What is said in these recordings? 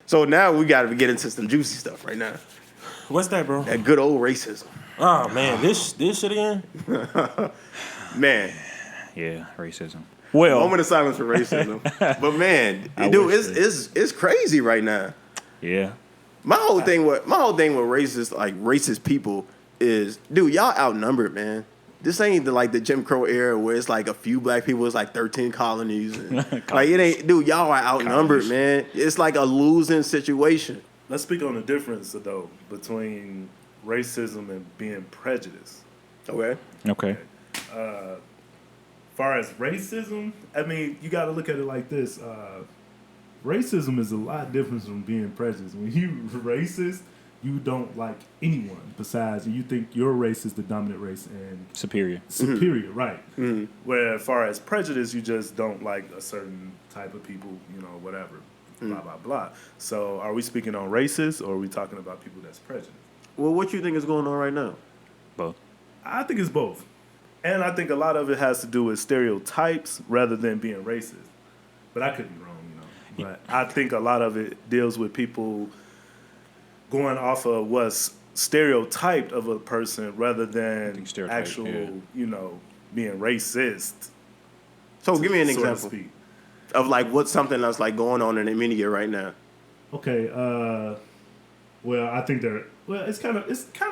So now we got to get into some juicy stuff right now. What's that, bro? That good old racism. Oh man, this shit again. Man. Yeah, racism. Well, Moment of silence for racism. But man, dude, it's crazy right now. Yeah. My whole thing with racist people is, dude, y'all outnumbered, man. This ain't the Jim Crow era where it's like a few black people, it's like 13 colonies. And, like it ain't, dude, y'all are outnumbered, man. It's like a losing situation. Let's speak on the difference though between racism and being prejudiced. Okay. Far as racism, I mean, you got to look at it like this. Racism is a lot different from being prejudiced. When you racist, you don't like anyone besides you. You think your race is the dominant race and superior, right? Mm-hmm. Where as far as prejudice, you just don't like a certain type of people, whatever, blah blah blah. So, are we speaking on racist, or are we talking about people that's prejudiced? Well, what you think is going on right now? Both. I think it's both, and I think a lot of it has to do with stereotypes rather than being racist. But I could be wrong, But I think a lot of it deals with people going off of what's stereotyped of a person rather than actual, being racist. So give me an example of what's something that's going on in the media right now. Okay, well, I think it's kind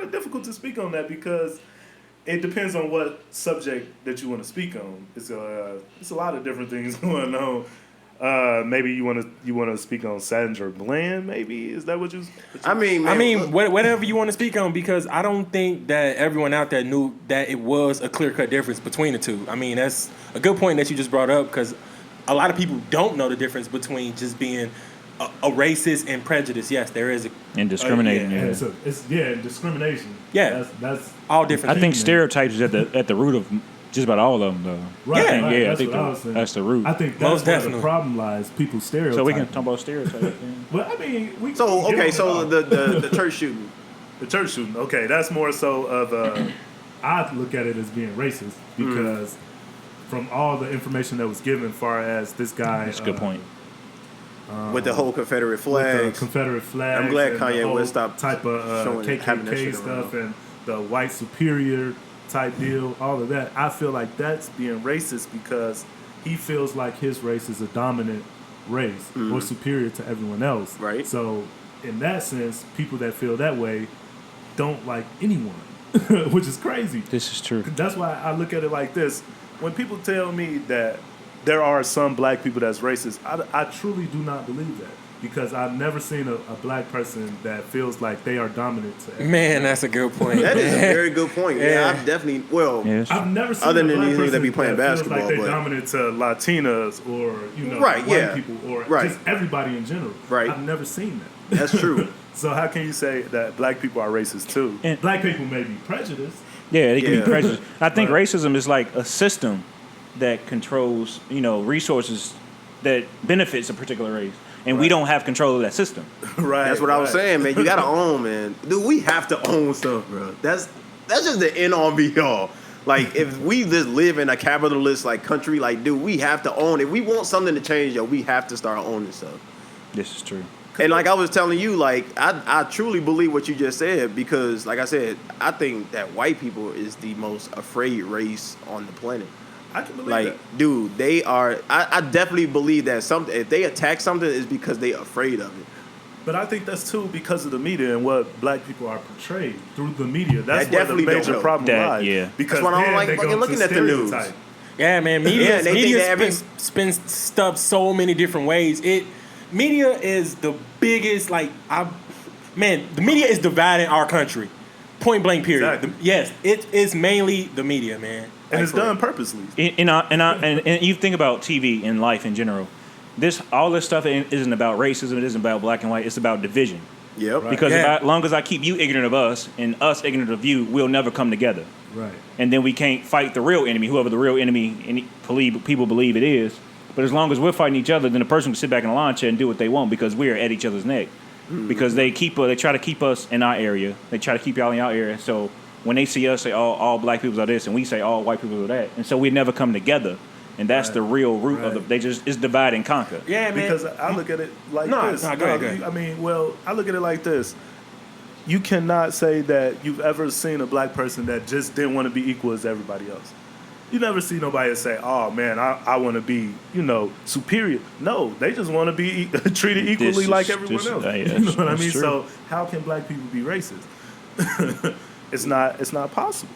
of difficult to speak on that because it depends on what subject that you want to speak on. It's a lot of different things going on. Maybe you want to speak on Sandra Bland. Maybe is that what you? I mean, whatever you want to speak on, because I don't think that everyone out there knew that it was a clear-cut difference between the two. I mean, that's a good point that you just brought up because a lot of people don't know the difference between just being a racist and prejudice. Yes, there is and discriminating. It's discrimination. Yeah, that's all different. I think stereotypes is at the root of just about all of them, though. Right. I That's think that's the root. I think that's where the problem lies. People stereotype. So we can talk about stereotypes. Well, I mean, the church shooting. The church shooting. Okay, that's more so of I look at it as being racist because from all the information that was given, far as this guy. That's a good point. With the whole Confederate flag. With the Confederate flag. I'm glad Kanye West stopped type of KKK stuff and the white superior type deal, all of that. I feel like that's being racist because he feels like his race is a dominant race or superior to everyone else. Right. So in that sense, people that feel that way don't like anyone, which is crazy. This is true. That's why I look at it like this. When people tell me that there are some black people that's racist, I truly do not believe that. Because I've never seen a black person that feels like they are dominant to everyone. Man, that's a good point. That is a very good point. Yeah, I've definitely. Well, I've never seen other a than black these person that be playing basketball, feels like they're dominant to Latinas or white people or just everybody in general. Right. I've never seen that. That's true. So how can you say that black people are racist too? And black people may be prejudiced. Yeah, they can be prejudiced. I think racism is like a system that controls, resources that benefits a particular race. And we don't have control of that system. Right. That's what I was saying, man. You got to own, man. Dude, we have to own stuff, bro. That's just the end all be all. Like, if we just live in a capitalist, country, dude, we have to own it. We want something to change, we have to start owning stuff. This is true. And like I was telling you, I truly believe what you just said because, like I said, I think that white people is the most afraid race on the planet. I can believe that. Dude, they are. I definitely believe that if they attack something, it's because they're afraid of it. But I think that's too because of the media and what black people are portrayed through the media. That's where the major problem lies. Yeah, because that's why I don't like fucking looking at the news. Yeah, man, media spins stuff so many different ways. Media is the biggest. The media is dividing our country. Point blank. Period. Exactly. Yes, it is mainly the media, man. And it's done purposely. And you think about TV and life in general. All this stuff isn't about racism. It isn't about black and white. It's about division. Yep. Right. Because as long as I keep you ignorant of us and us ignorant of you, we'll never come together. Right. And then we can't fight the real enemy, whoever the real enemy people believe it is. But as long as we're fighting each other, then the person can sit back in the lawn chair and do what they want because we're at each other's neck. Because they try to keep us in our area. They try to keep y'all in our area. So when they see us say all black people are this and we say all white people are that, and so we never come together And that's the real root of the. They just it's divide and conquer. Yeah, man. Because I look at it like this. Go ahead. I mean, I look at it like this. You cannot say that you've ever seen a black person that just didn't want to be equal as everybody else. You never see nobody say, "Oh man, I want to be, superior." No, they just want to be treated equally like everyone else. You know what I mean? True. So how can black people be racist? It's not possible.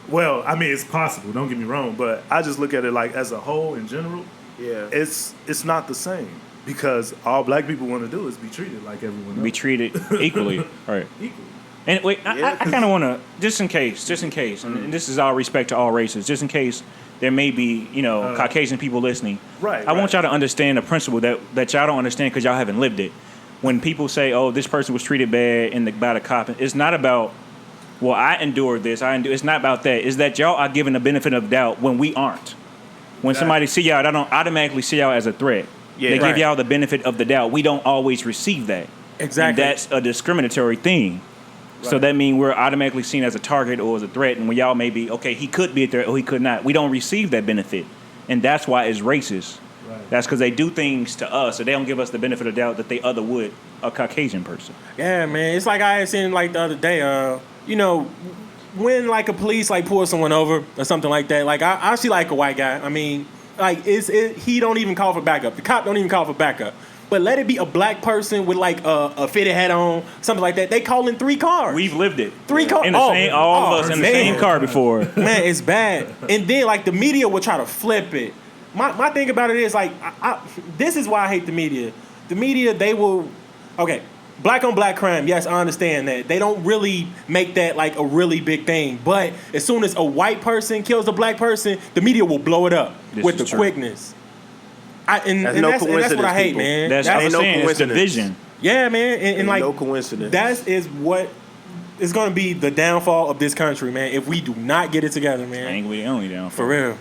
Well, I mean, it's possible. Don't get me wrong, but I just look at it like as a whole in general. Yeah, it's not the same because all black people want to do is be treated like everyone else. Be treated equally, right? Equally. And wait, I kind of want to just in case, and this is all respect to all races, just in case there may be Caucasian people listening. Right. I want y'all to understand a principle that y'all don't understand because y'all haven't lived it. When people say, "Oh, this person was treated bad by the cop," it's not about. Well, I endured this. It's not about that. It's that y'all are given the benefit of doubt when we aren't. When somebody see y'all, they don't automatically see y'all as a threat. Yeah, they give y'all the benefit of the doubt. We don't always receive that. Exactly. And that's a discriminatory thing. Right. So that means we're automatically seen as a target or as a threat. And when y'all may be, okay, he could be a threat or he could not. We don't receive that benefit. And that's why it's racist. Right. That's because they do things to us, so they don't give us the benefit of doubt that they other would a Caucasian person. Yeah, man. It's like I had seen like the other day, when like a police like pull someone over or something like that, like I see like a white guy. I mean, like he don't even call for backup. The cop don't even call for backup. But let it be a black person with like a fitted hat on, something like that. They call in 3 cars. We've lived it. 3 cars. All of us in the same car before. Man, it's bad. And then like the media will try to flip it. My thing about it is like this is why I hate the media. The media, they will black on black crime, yes, I understand that. They don't really make that like a really big thing. But as soon as a white person kills a black person, the media will blow it up with the quickness. And that's what I hate, man. That's what I'm saying. It's division. Yeah, man. And like, no coincidence. That is what is going to be the downfall of this country, man, if we do not get it together, man. I think we the only downfall. For real.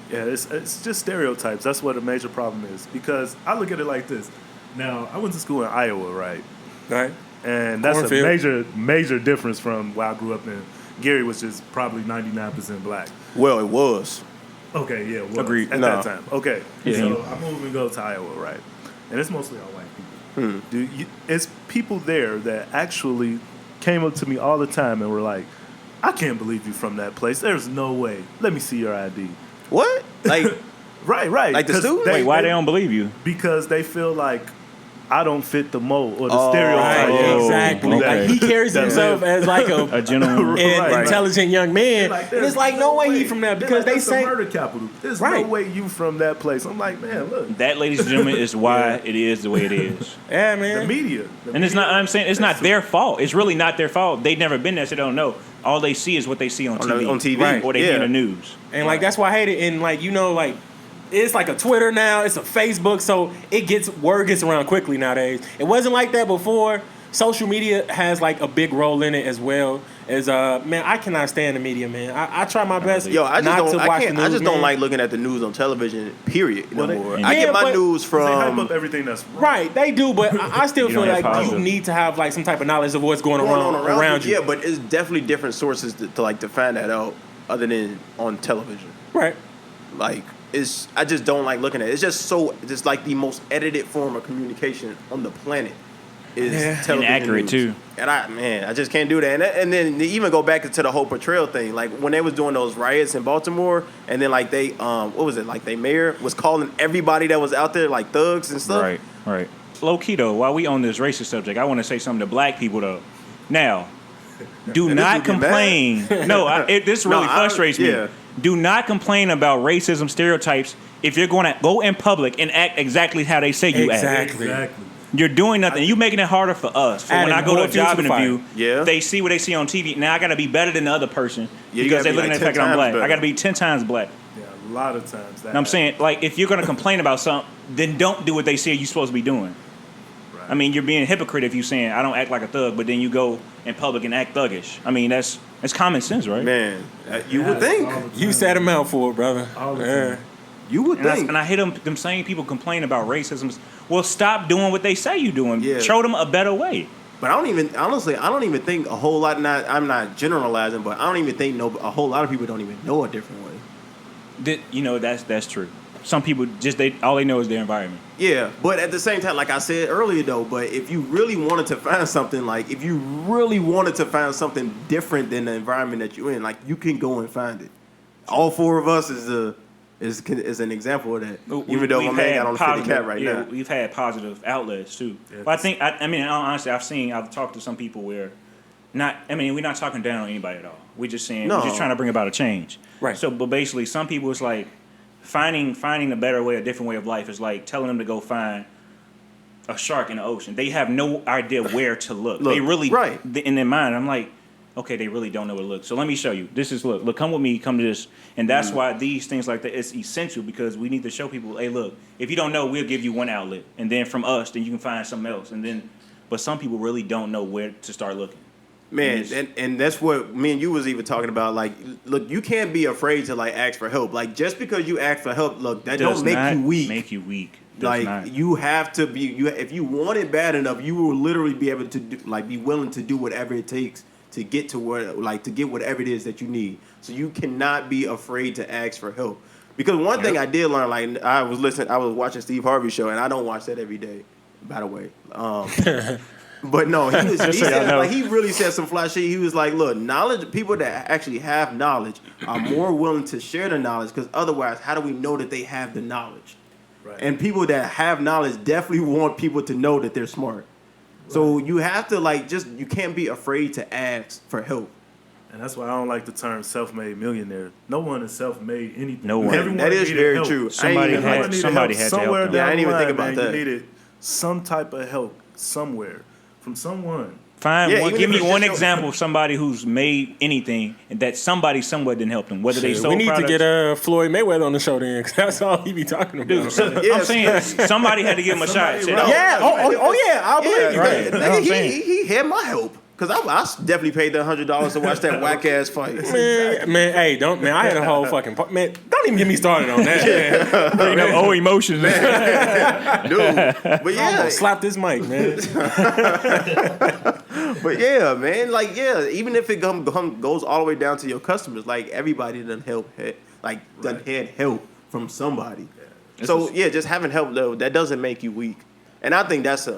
Yeah, it's just stereotypes. That's what a major problem is. Because I look at it like this. Now, I went to school in Iowa, right? Right. And that's a major difference from where I grew up in. Gary was just probably 99% black. Well, it was. Okay, yeah. Well, agreed. At that time. Okay. Yeah. So I moved and go to Iowa, right? And it's mostly all white people. It's people there that actually came up to me all the time and were like, I can't believe you from that place. There's no way. Let me see your ID. What? Like, right. Like the student? Wait, why they don't believe you? Because they feel like I don't fit the mold or the stereotype. Right, exactly. Okay. Like he carries himself as like a gentleman, intelligent young man. Like, and it's like no way he from that because they say murder capital. There's no way you from that place. I'm like, man, look. That, ladies and gentlemen, is why it is the way it is. Yeah, man. The media. And it's not. I'm saying it's not their fault. It's really not their fault. They've never been there, so they don't know. All they see is what they see on TV. On TV, right. Or they hear in the news. And like that's why I hate it. And like like. It's like a Twitter now. It's a Facebook, so word gets around quickly nowadays. It wasn't like that before. Social media has like a big role in it as well. Man, I cannot stand the media, man. I try my best I just don't like looking at the news on television. Period. No more. I get my news from. They hype up everything that's wrong. Right. They do, but I still feel like you need to have like some type of knowledge of what's going on around you. Yeah, but it's definitely different sources to find that out, other than on television. Right. Like. I just don't like looking at it. It's just like the most edited form of communication on the planet is television inaccurate news. Too. And I just can't do that. And then they even go back to the whole portrayal thing. Like when they was doing those riots in Baltimore, and then like they what was it? Like they mayor was calling everybody that was out there like thugs and stuff. Right. Low key though, while we on this racist subject, I want to say something to black people though. Now, do not complain. No, this really frustrates me. Yeah. Do not complain about racism stereotypes if you're going to go in public and act exactly how they say you act. Exactly. You're doing nothing. You're making it harder for us. So when I go to a job interview, they see what they see on TV. Now I got to be better than the other person because they're looking at the fact that I'm black. I got to be 10 times black. Yeah, a lot of times. I'm saying, like, if you're going to complain about something, then don't do what they say you're supposed to be doing. Right. I mean, you're being a hypocrite if you're saying, I don't act like a thug, but then you go in public and act thuggish. I mean, that's common sense, right? Man, you would think. You set him out for it, brother. You would think. And I hate them same people complain about racism. Well, stop doing what they say you're doing. Yeah. Show them a better way. But I don't even think a whole lot, I'm not generalizing, but I don't even think a whole lot of people don't even know a different way. That's true. Some people just all they know is their environment. Yeah, but at the same time, like I said earlier, though, but if you really wanted to find something, like if you really wanted to find something different than the environment that you're in, like you can go and find it. All four of us is an example of that. Even though my man got on the 50 cap right now, we've had positive outlets too. Yeah, but honestly, I've talked to some people where, we're not talking down on anybody at all. We're just saying we're just trying to bring about a change. Right. So, but basically, some people it's like finding a better way, a different way of life is like telling them to go find a shark in the ocean. They have no idea where to look. They really, right. In their mind, I'm like, okay, they really don't know where to look. So let me show you. This is look, come with me, come to this. And that's why these things like that is essential, because we need to show people, hey, look, if you don't know, we'll give you one outlet. And then from us, then you can find something else. But some people really don't know where to start looking. Man, and that's what me and you was even talking about. Like, look, you can't be afraid to like ask for help. Like, just because you ask for help, look, that don't make you weak. Make you weak. Like, you have to be. If you want it bad enough, you will literally be able to be willing to do whatever it takes to get to to get whatever it is that you need. So you cannot be afraid to ask for help. Because one thing I did learn, like I was watching Steve Harvey's show, and I don't watch that every day, by the way. But no, he really said some fly shit. He was like, look, people that actually have knowledge are more willing to share the knowledge, because otherwise, how do we know that they have the knowledge? Right. And people that have knowledge definitely want people to know that they're smart. Right. So you have to you can't be afraid to ask for help. And that's why I don't like the term self-made millionaire. No one is self-made anything. No one. Everyone that is very help. true. Somebody had to help them. Yeah, I didn't even think about that. You needed some type of help somewhere from someone. Give me one example of somebody who's made anything and that somebody somewhere didn't help them. Whether they sold we need products. to get Floyd Mayweather on the show then, because that's all he be talking about. Dude, I'm saying somebody had to give him a shot. Yeah. I believe you. Right. Nigga, he had my help. Because I definitely paid the $100 to watch that whack ass fight. Man, I had a whole fucking man. Don't even get me started on that. Bring up old emotions, dude. But yeah, I'm gonna slap this mic, man. But yeah, man, even if it goes all the way down to your customers, like everybody done had help from somebody. Yeah. So just having help though, that doesn't make you weak, and I think that's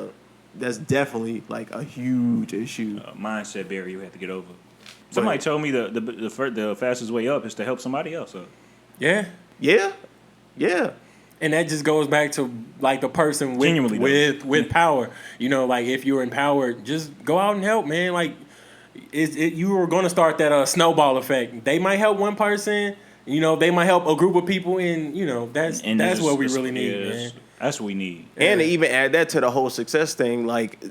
definitely like a huge issue. Mindset barrier you have to get over. Somebody told me the fastest way up is to help somebody else up. Yeah. And that just goes back to like the person with power. You know, like if you're empowered, just go out and help, man. Like you were going to start that snowball effect. They might help one person. You know, they might help a group of people, and you know that's what we really need, man. That's what we need. And to even add that to the whole success thing, like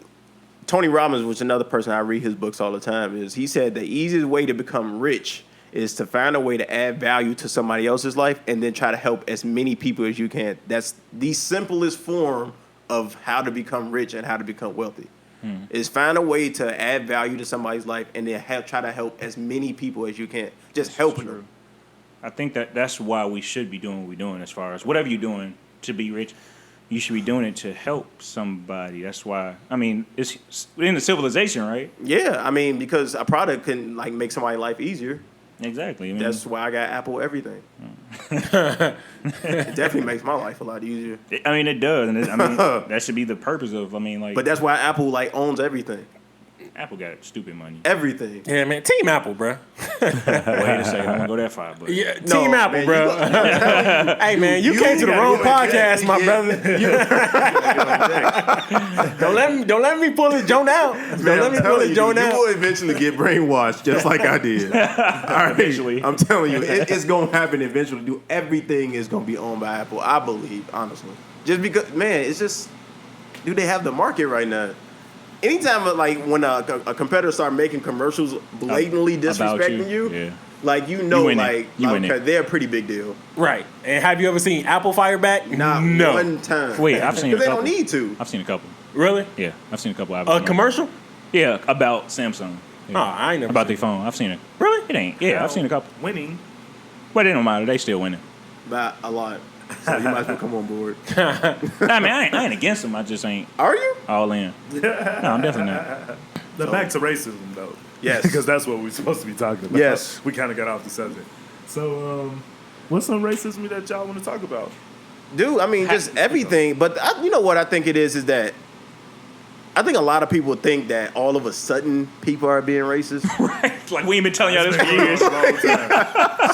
Tony Robbins, which is another person I read his books all the time, is he said the easiest way to become rich is to find a way to add value to somebody else's life and then try to help as many people as you can. That's the simplest form of how to become rich and how to become wealthy. Is find a way to add value to somebody's life and then try to help as many people as you can. Just helping them. I think that's why we should be doing what we're doing, as far as whatever you're doing to be rich. You should be doing it to help somebody. That's why. I mean, it's in the civilization, right? Yeah, I mean, because a product can like make somebody's life easier. Exactly. That's why I got Apple everything. It definitely makes my life a lot easier. I mean, it does, and that should be the purpose of. But that's why Apple owns everything. Apple got stupid money. Everything. Yeah, man. Team Apple, bro. Wait a second. I don't go that far, but Team Apple, bro. Hey, man, you came to the wrong podcast, my brother. Don't let me pull his joint out. You will eventually get brainwashed, just like I did. All right, eventually. I'm telling you, it's gonna happen eventually. Dude, everything is gonna be owned by Apple. I believe, honestly. Just because, man, it's just, they have the market right now. Anytime, when a competitor start making commercials blatantly disrespecting you, they're a pretty big deal. Right. And have you ever seen Apple fire back? No. One time. Wait, I've seen a couple. Because they don't need to. I've seen a couple. Really? Yeah, I've seen a couple. A commercial? Yeah, about Samsung. Yeah. Oh, I ain't never about their phone. I've seen it. Really? It ain't. Yeah, I've seen a couple. Winning. But it don't matter. They still winning. By a lot. So you might as well come on board. I ain't against them. I just ain't. Are you? All in. No, I'm definitely not. Back to racism, though. Yes. Because that's what we're supposed to be talking about. Yes. We kind of got off the subject. So, What's some racism that y'all want to talk about? Dude, I mean, just everything. But you know what I think it is that I think a lot of people think that all of a sudden people are being racist. Right. Like we ain't been telling y'all this for years.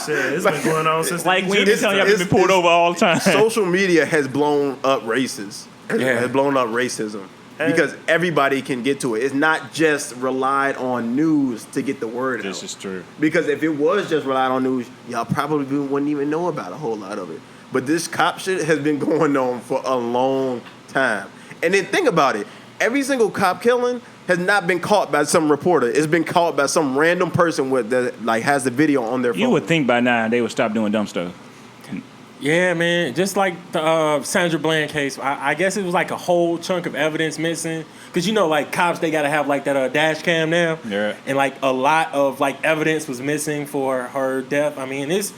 Shit, it's been going on since Like we ain't been telling y'all we've been pulled over all the time. Social media has blown up races. Has blown up racism. Because everybody can get to it. It's not just relied on news to get the word out. This is true. Because if it was just relied on news, y'all probably wouldn't even know about a whole lot of it. But this cop shit has been going on for a long time. And then think about it. Every single cop killing has not been caught by some reporter. It's been caught by some random person that like has the video on their phone. You would think by now they would stop doing dumb stuff. Yeah, man. Just like the Sandra Bland case, I guess it was like a whole chunk of evidence missing. Because, you know, like cops, they got to have like that dash cam now. Yeah. And like a lot of like evidence was missing for her death. I mean, it's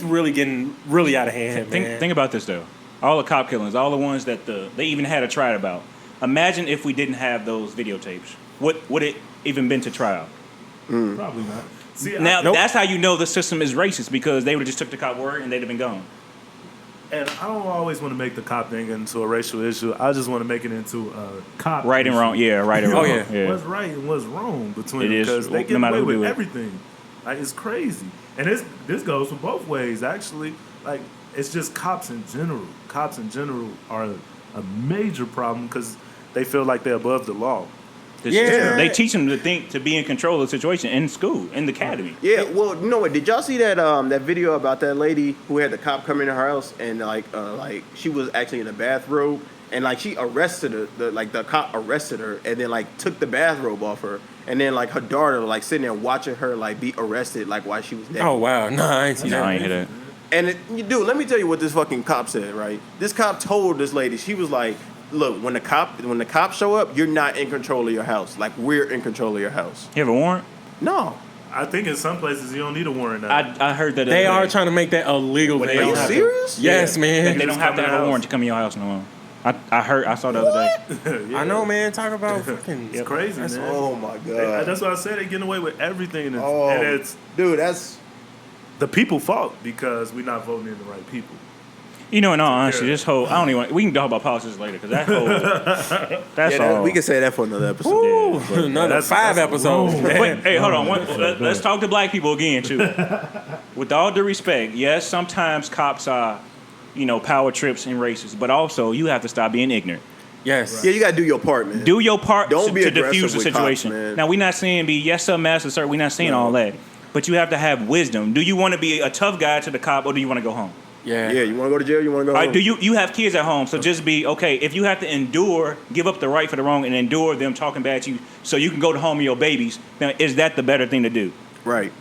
really getting really out of hand, man. Think about this, though. All the cop killings, all the ones that they even had a trial about. Imagine if we didn't have those videotapes. What would it even been to trial? Probably not. See, Now, that's how you know the system is racist, because they would have just took the cop word and they'd have been gone. And I don't always want to make the cop thing into a racial issue. I just want to make it into a cop Right and issue. wrong. Yeah, right and wrong. Oh, yeah. What's right and what's wrong between It them, is, because they no get matter away who do with it. everything. Like, it's crazy. And this goes for both ways, actually. Like, it's just cops in general. Cops in general are a major problem because they feel like they're above the law. Yeah. They teach them to think, to be in control of the situation in school, in the academy. Yeah, well, you know what? Did y'all see that that video about that lady who had the cop come into her house and like she was actually in a bathrobe and like she arrested her, the cop arrested her and then like took the bathrobe off her and then like her daughter like sitting there watching her like be arrested like while she was naked. Oh, wow. No, I ain't seen No, that. I ain't hear that. And dude, let me tell you what this fucking cop said, right? This cop told this lady, she was like, look, when the cops show up, you're not in control of your house. Like, we're in control of your house. You have a warrant? No. I think in some places you don't need a warrant now. I heard that They are trying to make that illegal. Well, They Are don't you have to- serious? Yes, man. They don't have to have a warrant to come in your house no more. I saw the other day. Yeah. I know, man. Talk about fucking. It's crazy, man. Oh, my God. That's why I said they're getting away with everything. And Oh, and it's dude, that's... the people's fault because we're not voting in the right people. You know, in all honesty, this whole, I don't even want, we can talk about politics later, because that whole, that's all. we can say that for another episode. Ooh, but another that's- 5 that's episodes. wrong. man. Wait, hey, hold on. Let's talk to black people again, too. With all due respect, yes, sometimes cops are, power trips and racist, but also you have to stop being ignorant. Yes. Yeah, you got to do your part, man. Do your part Don't to be diffuse aggressive the with cops, situation. man. Now, we're not saying be yes, sir, master, sir. We're not saying all that. But you have to have wisdom. Do you want to be a tough guy to the cop, or do you want to go home? Yeah. Yeah, you want to go to jail? You want to go All home? right, do you have kids at home? So just be okay. If you have to endure, give up the right for the wrong, and endure them talking bad to you, so you can go to home with your babies. Now, is that the better thing to do? Right.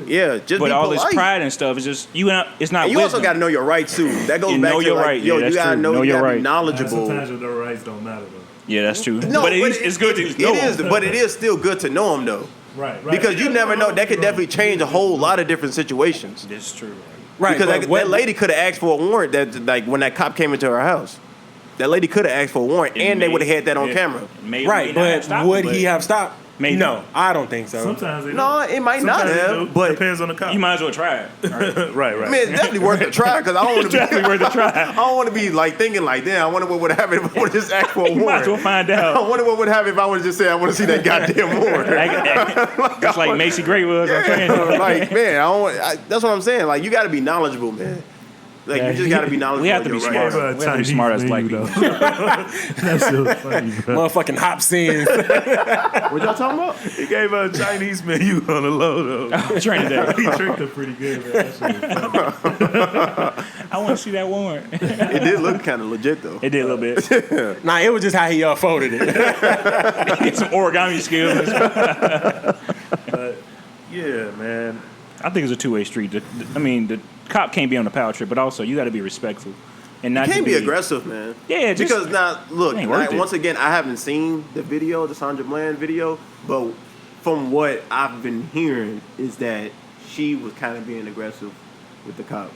Yeah, just But be all polite. this pride and stuff is just it's not. And you wisdom. also got to know your rights too. That goes You back know to your like, right. yo, Yeah, you that's gotta true. know, Know you your gotta right. be knowledgeable. Sometimes your rights don't matter though. Yeah, that's true. No, but it's good to know. It is, but it is still good to know them though, Right. because you never know. That could definitely change a whole lot of different situations. That's true. Right. Because but that lady could have asked for a warrant. That like when that cop came into her house, that lady could have asked for a warrant, and they would have had that on camera. Right, but would he have stopped? Maybe. No, I don't think so. Sometimes they No, do. it might not Sometimes they have, do. but depends on the cop. You might as well try it. right. I mean, it's definitely worth a try because I don't want to be. Definitely worth a try. I don't want to be like thinking like, damn, I wonder what would happen if I would just ask for a You might as well warrant. find I out. wonder what would happen if I would have just said I want to see that goddamn warrant. That's like Macy Gray was on training. Like, man, that's what I'm saying. Like, you got to be knowledgeable, man. Like, you just got to be knowledgeable. We have to of be your rights. smart. We have to be smart as black people. That's so funny, bro. Motherfucking hop scenes. What y'all talking about? He gave her a Chinese menu on the low though. Training day. He tricked her pretty good, man. That shit was funny. I want to see that warrant. It did look kind of legit though. It did a little bit. Nah, it was just how he folded it. Get some origami skills. But yeah, man. I think it's a two-way street. The cop can't be on the power trip, but also you got to be respectful and not You can't to be aggressive, man. Yeah, just, because now, look, it ain't worth it. once again, I haven't seen the video, the Sandra Bland video, but from what I've been hearing is that she was kind of being aggressive with the cop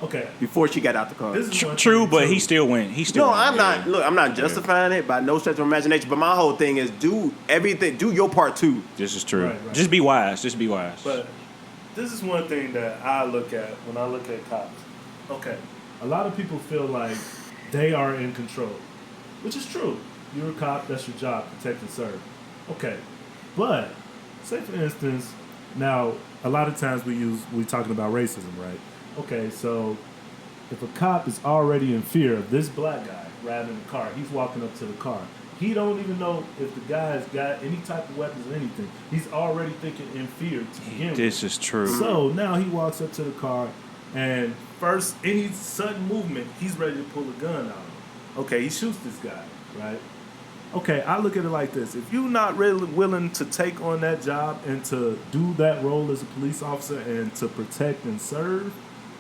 Okay. before she got out the car. This is one True, thing, but too. he still went. He still. No, went. I'm Yeah. not. Look, I'm not justifying it by no stretch of imagination. But my whole thing is do everything. Do your part too. This is true. Right. Just be wise. Just be wise. But this is one thing that I look at when I look at cops. Okay, a lot of people feel like they are in control, which is true. You're a cop, that's your job, protect and serve. Okay, but say for instance, now a lot of times we're talking about racism, right? Okay, so if a cop is already in fear of this black guy riding in the car, he's walking up to the car. He don't even know if the guy's got any type of weapons or anything. He's already thinking in fear to begin with. This is true. So now he walks up to the car, and first, any sudden movement, he's ready to pull a gun out. Okay, he shoots this guy, right? Okay, I look at it like this. If you're not really willing to take on that job and to do that role as a police officer and to protect and serve,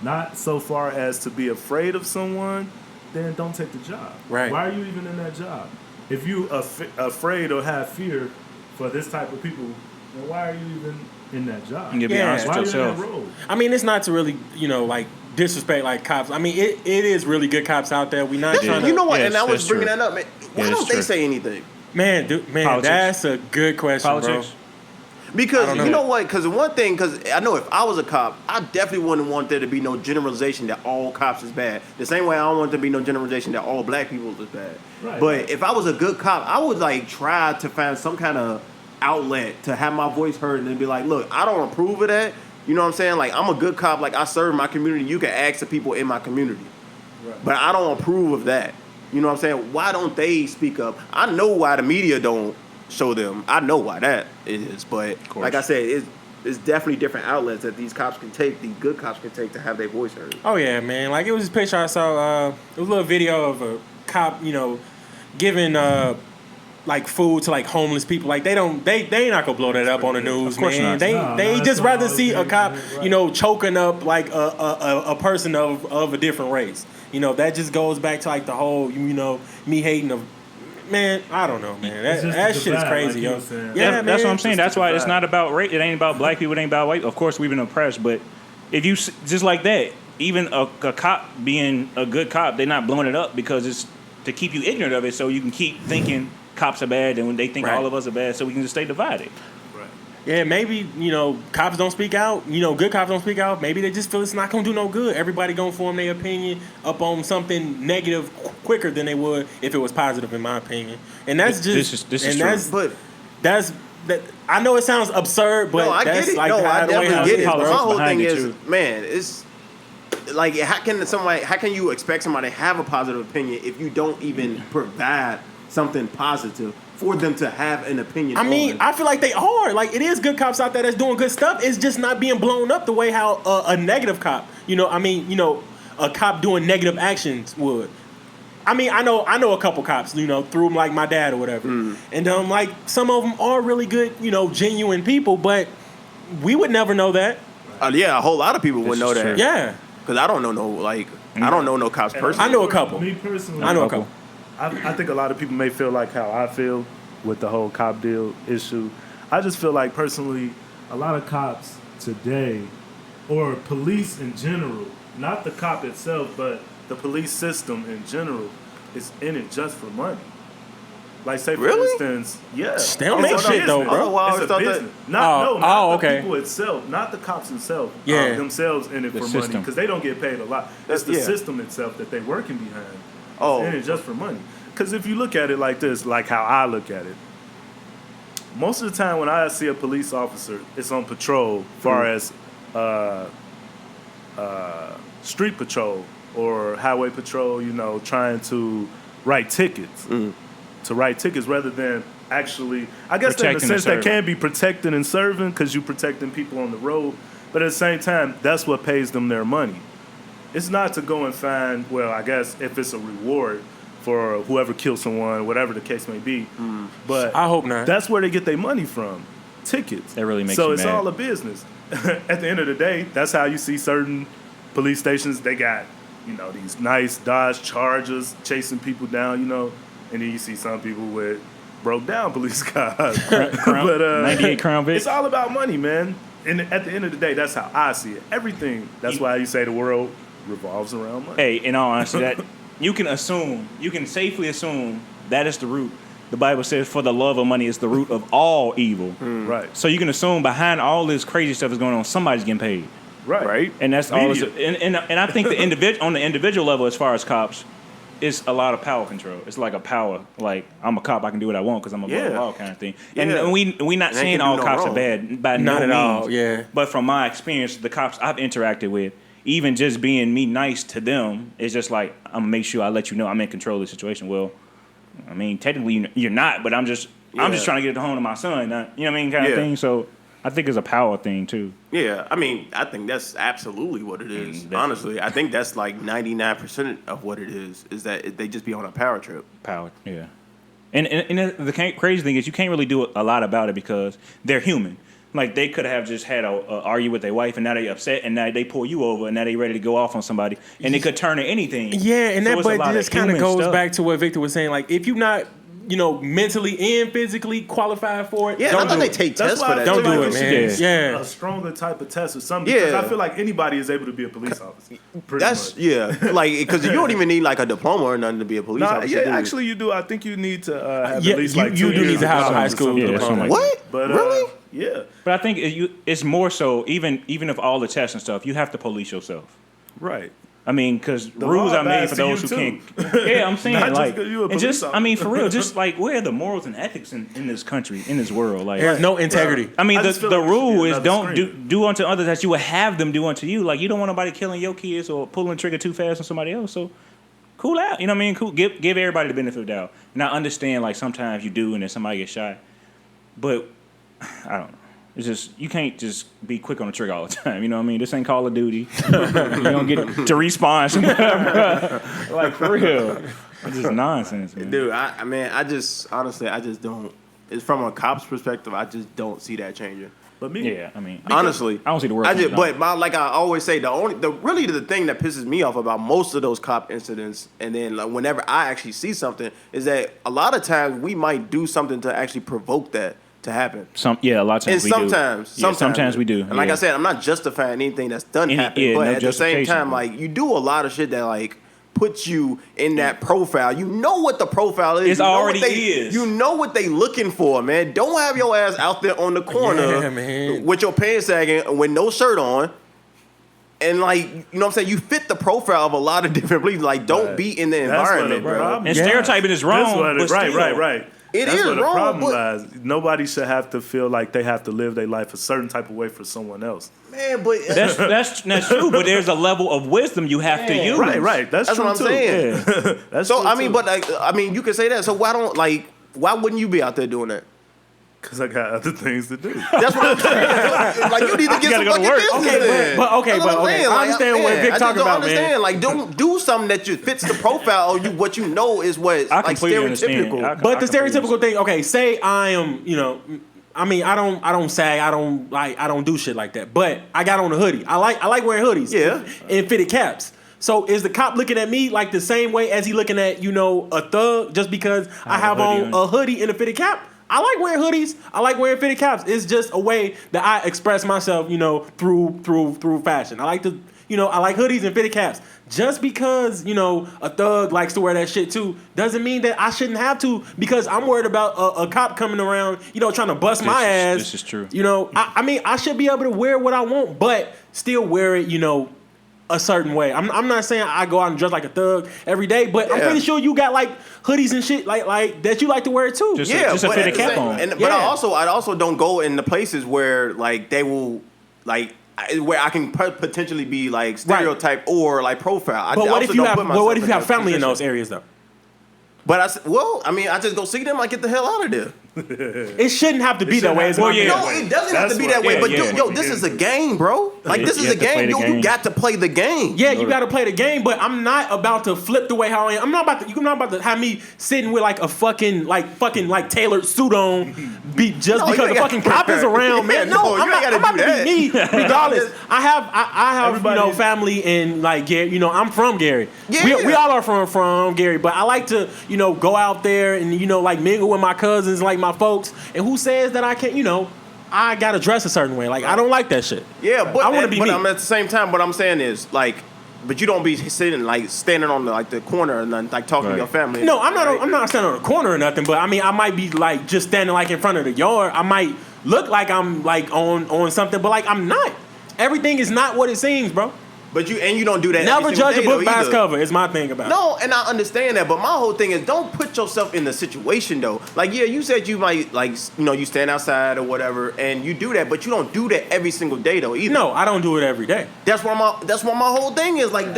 not so far as to be afraid of someone, then don't take the job. Right. Why are you even in that job? If you afraid or have fear for this type of people, then why are you even in that job? You be honest with Why are you in yourself. that role? I mean, it's not to really, like disrespect like cops. I mean, it is really good cops out there. We not trying to. You know what? Yes, and I was that's bringing true. that up, man. Why Yeah, don't that's they true. say anything? Man, Politics. that's a good question, Politics. Because I don't know. you know what? Because one thing, because I know if I was a cop, I definitely wouldn't want there to be no generalization that all cops is bad. The same way I don't want there to be no generalization that all black people is bad. Right, But right. if I was a good cop, I would like try to find some kind of outlet to have my voice heard and then be like, look, I don't approve of that. You know what I'm saying? Like, I'm a good cop. Like, I serve my community. You can ask the people in my community. Right. But I don't approve of that. You know what I'm saying? Why don't they speak up? I know why the media don't show them. I know why that is. But course. like I said, it's definitely different outlets that these cops can take, these good cops can take to have their voice heard. Oh yeah, man. Like it was this picture I saw. It was a little video of a cop, giving like food to like homeless people. Like they ain't not gonna blow that up on the news, Of course man. not. They No, they no, just that's rather all see a good, cop, right. choking up like a person of a different race. That just goes back to like the whole me hating of. Man, I don't know, man. It's just That the shit is divide, crazy, like you yo. were saying. Yeah, That's man. what I'm saying. Just That's the why it's divide. not about race. It ain't about black people. It ain't about white. Of course, we've been oppressed, but if you just like that, even a cop being a good cop, they're not blowing it up because it's to keep you ignorant of it, so you can keep thinking cops are bad and when they think Right. all of us are bad, so we can just stay divided. Right. Yeah, maybe, cops don't speak out. Good cops don't speak out. Maybe they just feel it's not going to do no good. Everybody going to form their opinion up on something negative quicker than they would if it was positive, in my opinion. And that's just... This is and true. that's, But that. I know it sounds absurd, but no, I that's get it. like No, the I way definitely how get it. is, But bro. my whole behind thing it, is, too. man, it's like how can you expect somebody to have a positive opinion if you don't even provide something positive for them to have an opinion? I mean, on? I feel like they are. Like, it is good cops out there that's doing good stuff. It's just not being blown up the way how a negative cop, a cop doing negative actions would. I mean, I know a couple cops, through like my dad or whatever. And like some of them are really good, genuine people, but we would never know that. Yeah, a whole lot of people would This know is that. true. Yeah. Because I don't know I don't know no cops And personally. I know a couple. Me personally, I know a couple. I think a lot of people may feel like how I feel with the whole cop deal issue. I just feel like personally, a lot of cops today, or police in general, not the cop itself, but the police system in general, is in it just for money. Like, say for Really? instance, yeah, They don't make It's a shit, though, business. bro. Oh, wow, I It's a thought that- business. Not Oh, the okay. people itself, not the cops themselves. Yeah. Themselves in it The for money system. because they don't get paid a lot. It's the Yeah. system itself that they're working behind. Oh. It's in it just for money. Because if you look at it like this, like how I look at it, most of the time when I see a police officer, it's on patrol, far as street patrol or highway patrol, trying to write tickets. To write tickets rather than actually, I guess that in a Protecting and sense that serving. can be protecting and serving because you're protecting people on the road. But at the same time, that's what pays them their money. It's not to go and find, well, I guess if it's a reward for whoever killed someone, whatever the case may be. But I hope not. That's where they get their money from, tickets. That really makes so you it's mad. all a business. At the end of the day, that's how you see certain police stations. They got these nice Dodge Chargers chasing people down, and then you see some people with broke down police cars. But 98 Crown Vic. it's all about money, man. And at the end of the day, that's how I see it. Everything. That's why you say the world revolves around money. Hey, in all honesty, that you can safely assume that is the root the Bible says, "For the love of money is the root of all evil." Right. So you can assume behind all this crazy stuff is going on, somebody's getting paid. Right. And that's all. Media. And I think the on the individual level, as far as cops, it's a lot of power control. It's like a power, like I'm a cop, I can do what I want because I'm above the law kind of thing. And we not saying all cops are bad by no means. All, yeah. But from my experience, the cops I've interacted with, even just being me nice to them, it's just like I'm gonna make sure I let you know I'm in control of the situation. Well, I mean, technically you're not, but I'm just trying to get it home to my son. Not, you know what I mean, kind of thing. So I think it's a power thing too. Yeah, I mean, I think that's absolutely what it is. Honestly, I think that's like 99% of what it is that they just be on a power trip. Power, yeah. And the crazy thing is you can't really do a lot about it because they're human. Like they could have just had a argue with their wife and now they upset and now they pull you over and now they ready to go off on somebody and it could turn to anything. Yeah, and so but this kind of goes stuff. back to what Victor was saying. Like if you're not, mentally and physically qualified for it, Yeah, I thought they take tests for that. Don't do it, we man. should Yeah. a stronger type of test or something. Because I feel like anybody is able to be a police officer. That's much. like because you don't even need like a diploma or nothing to be a police officer. Yeah, do you? actually you do. I think you need to have Yeah, at least you- like you 2 do years need to of have a college high or school something. diploma. something like What? that. But Really? Yeah. But I think it's more so even if all the tests and stuff, you have to police yourself. Right. I mean, because The rules law are made applies for to those you, who too. can't. Yeah, I'm saying Not just like, 'cause you a and police just I officer. mean, for real, just like where are the morals and ethics in this country, in this world? Like, There's no integrity. I mean, I just the feel like rule it is should be don't another do unto others as you would have them do unto you. Like, you don't want nobody killing your kids or pulling the trigger too fast on somebody else. So, cool out. You know what I mean? Cool. Give everybody the benefit of the doubt. And I understand like sometimes you do and then somebody gets shot, but I don't know. It's just you can't just be quick on the trigger all the time. You know what I mean? This ain't Call of Duty. You don't get to respawn. Like for real, it's just nonsense, man. Dude, I mean, I just don't. It's from a cop's perspective. I just don't see that changing. But me, Yeah, I mean, Honestly, I don't see the word. but like I always say, the thing that pisses me off about most of those cop incidents, and then like, whenever I actually see something, is that a lot of times we might do something to actually provoke that to happen. a lot of times And we sometimes, do. Sometimes we do. And like I said, I'm not justifying anything that's done happen, but no at the same justification. time, like you do a lot of shit that like puts you in that profile. You know what the profile is. It's You know already what they, is. You know what they looking for, man. Don't have your ass out there on the corner Yeah, man. with your pants sagging with no shirt on. And like, you know what I'm saying? You fit the profile of a lot of different people. Like, don't be in the environment, bro. And stereotyping is wrong. But right, still. right. It That's is where the wrong, problem but- lies. Nobody should have to feel like they have to live their life a certain type of way for someone else. Man, but That's true. But there's a level of wisdom you have to use. Right. That's true what I'm too. saying. Yeah. That's So true I mean, too. but like, I mean, you can say that. So why wouldn't you be out there doing that? Because I got other things to do. That's what I'm saying. Like you need to get some gotta go to fucking work. business Okay, in. but That's what I'm okay. saying. I Like, understand what man, Vic I just talking don't about, man. understand. Like, don't do something that fits the profile of you. What you know is what I like completely understand. stereotypical. But the completely stereotypical thing, okay, say I am, I mean, I don't sag, I don't do shit like that. But I got on a hoodie. I like wearing hoodies. Yeah. And fitted caps. So is the cop looking at me like the same way as he looking at, a thug just because I have on a hoodie and a fitted cap? I like wearing hoodies. I like wearing fitted caps. It's just a way that I express myself, through fashion. I like to, I like hoodies and fitted caps. Just because, a thug likes to wear that shit too, doesn't mean that I shouldn't have to because I'm worried about a cop coming around, trying to bust my ass. This is true. I mean, I should be able to wear what I want, but still wear it, a certain way. I'm not saying I go out and dress like a thug every day, but I'm pretty sure you got like hoodies and shit like that you like to wear too. Just Yeah, a but fitted at the cap same- on. But I also don't go in the places where like they will like where I can potentially be like stereotype or like profile. But what if you have what family in those areas though? But I just go see them. Like, get the hell out of there. It shouldn't have to be that way. Well, yeah. No, it doesn't have to be that way. yeah, But yeah. dude, this is a game, bro. Like, this You is a have to play game. the Yo, game. you got to play the game. Yeah, you got to play the game, but I'm not about to flip the way how I am. You're not about to have me sitting with like a fucking tailored suit on, because the fucking cop is around, man. Yeah, No, no, I'm you ain't not gotta about to do be me, regardless. I have Everybody- family in like Gary. I'm from Gary. Yeah. We all are from Gary, but I like to go out there and like mingle with my cousins, like my folks. And who says that I can't? I gotta dress a certain way. Like I don't like that shit. Yeah, but I want to be me. at the same time, what I'm saying is like But you don't be sitting like standing on the corner and nothing, like talking to your family. No, I'm not. I'm not standing on the corner or nothing. But I mean, I might be like just standing like in front of the yard. I might look like I'm like on something, but like I'm not. Everything is not what it seems, bro. But you don't do that. Never every single judge a day, book though, by its either. cover. Is my thing about it. No, and I understand that, but my whole thing is don't put yourself in the situation though. Like, yeah, you said you might you stand outside or whatever, and you do that, but you don't do that every single day though either. No, I don't do it every day. That's what my whole thing is. Like, you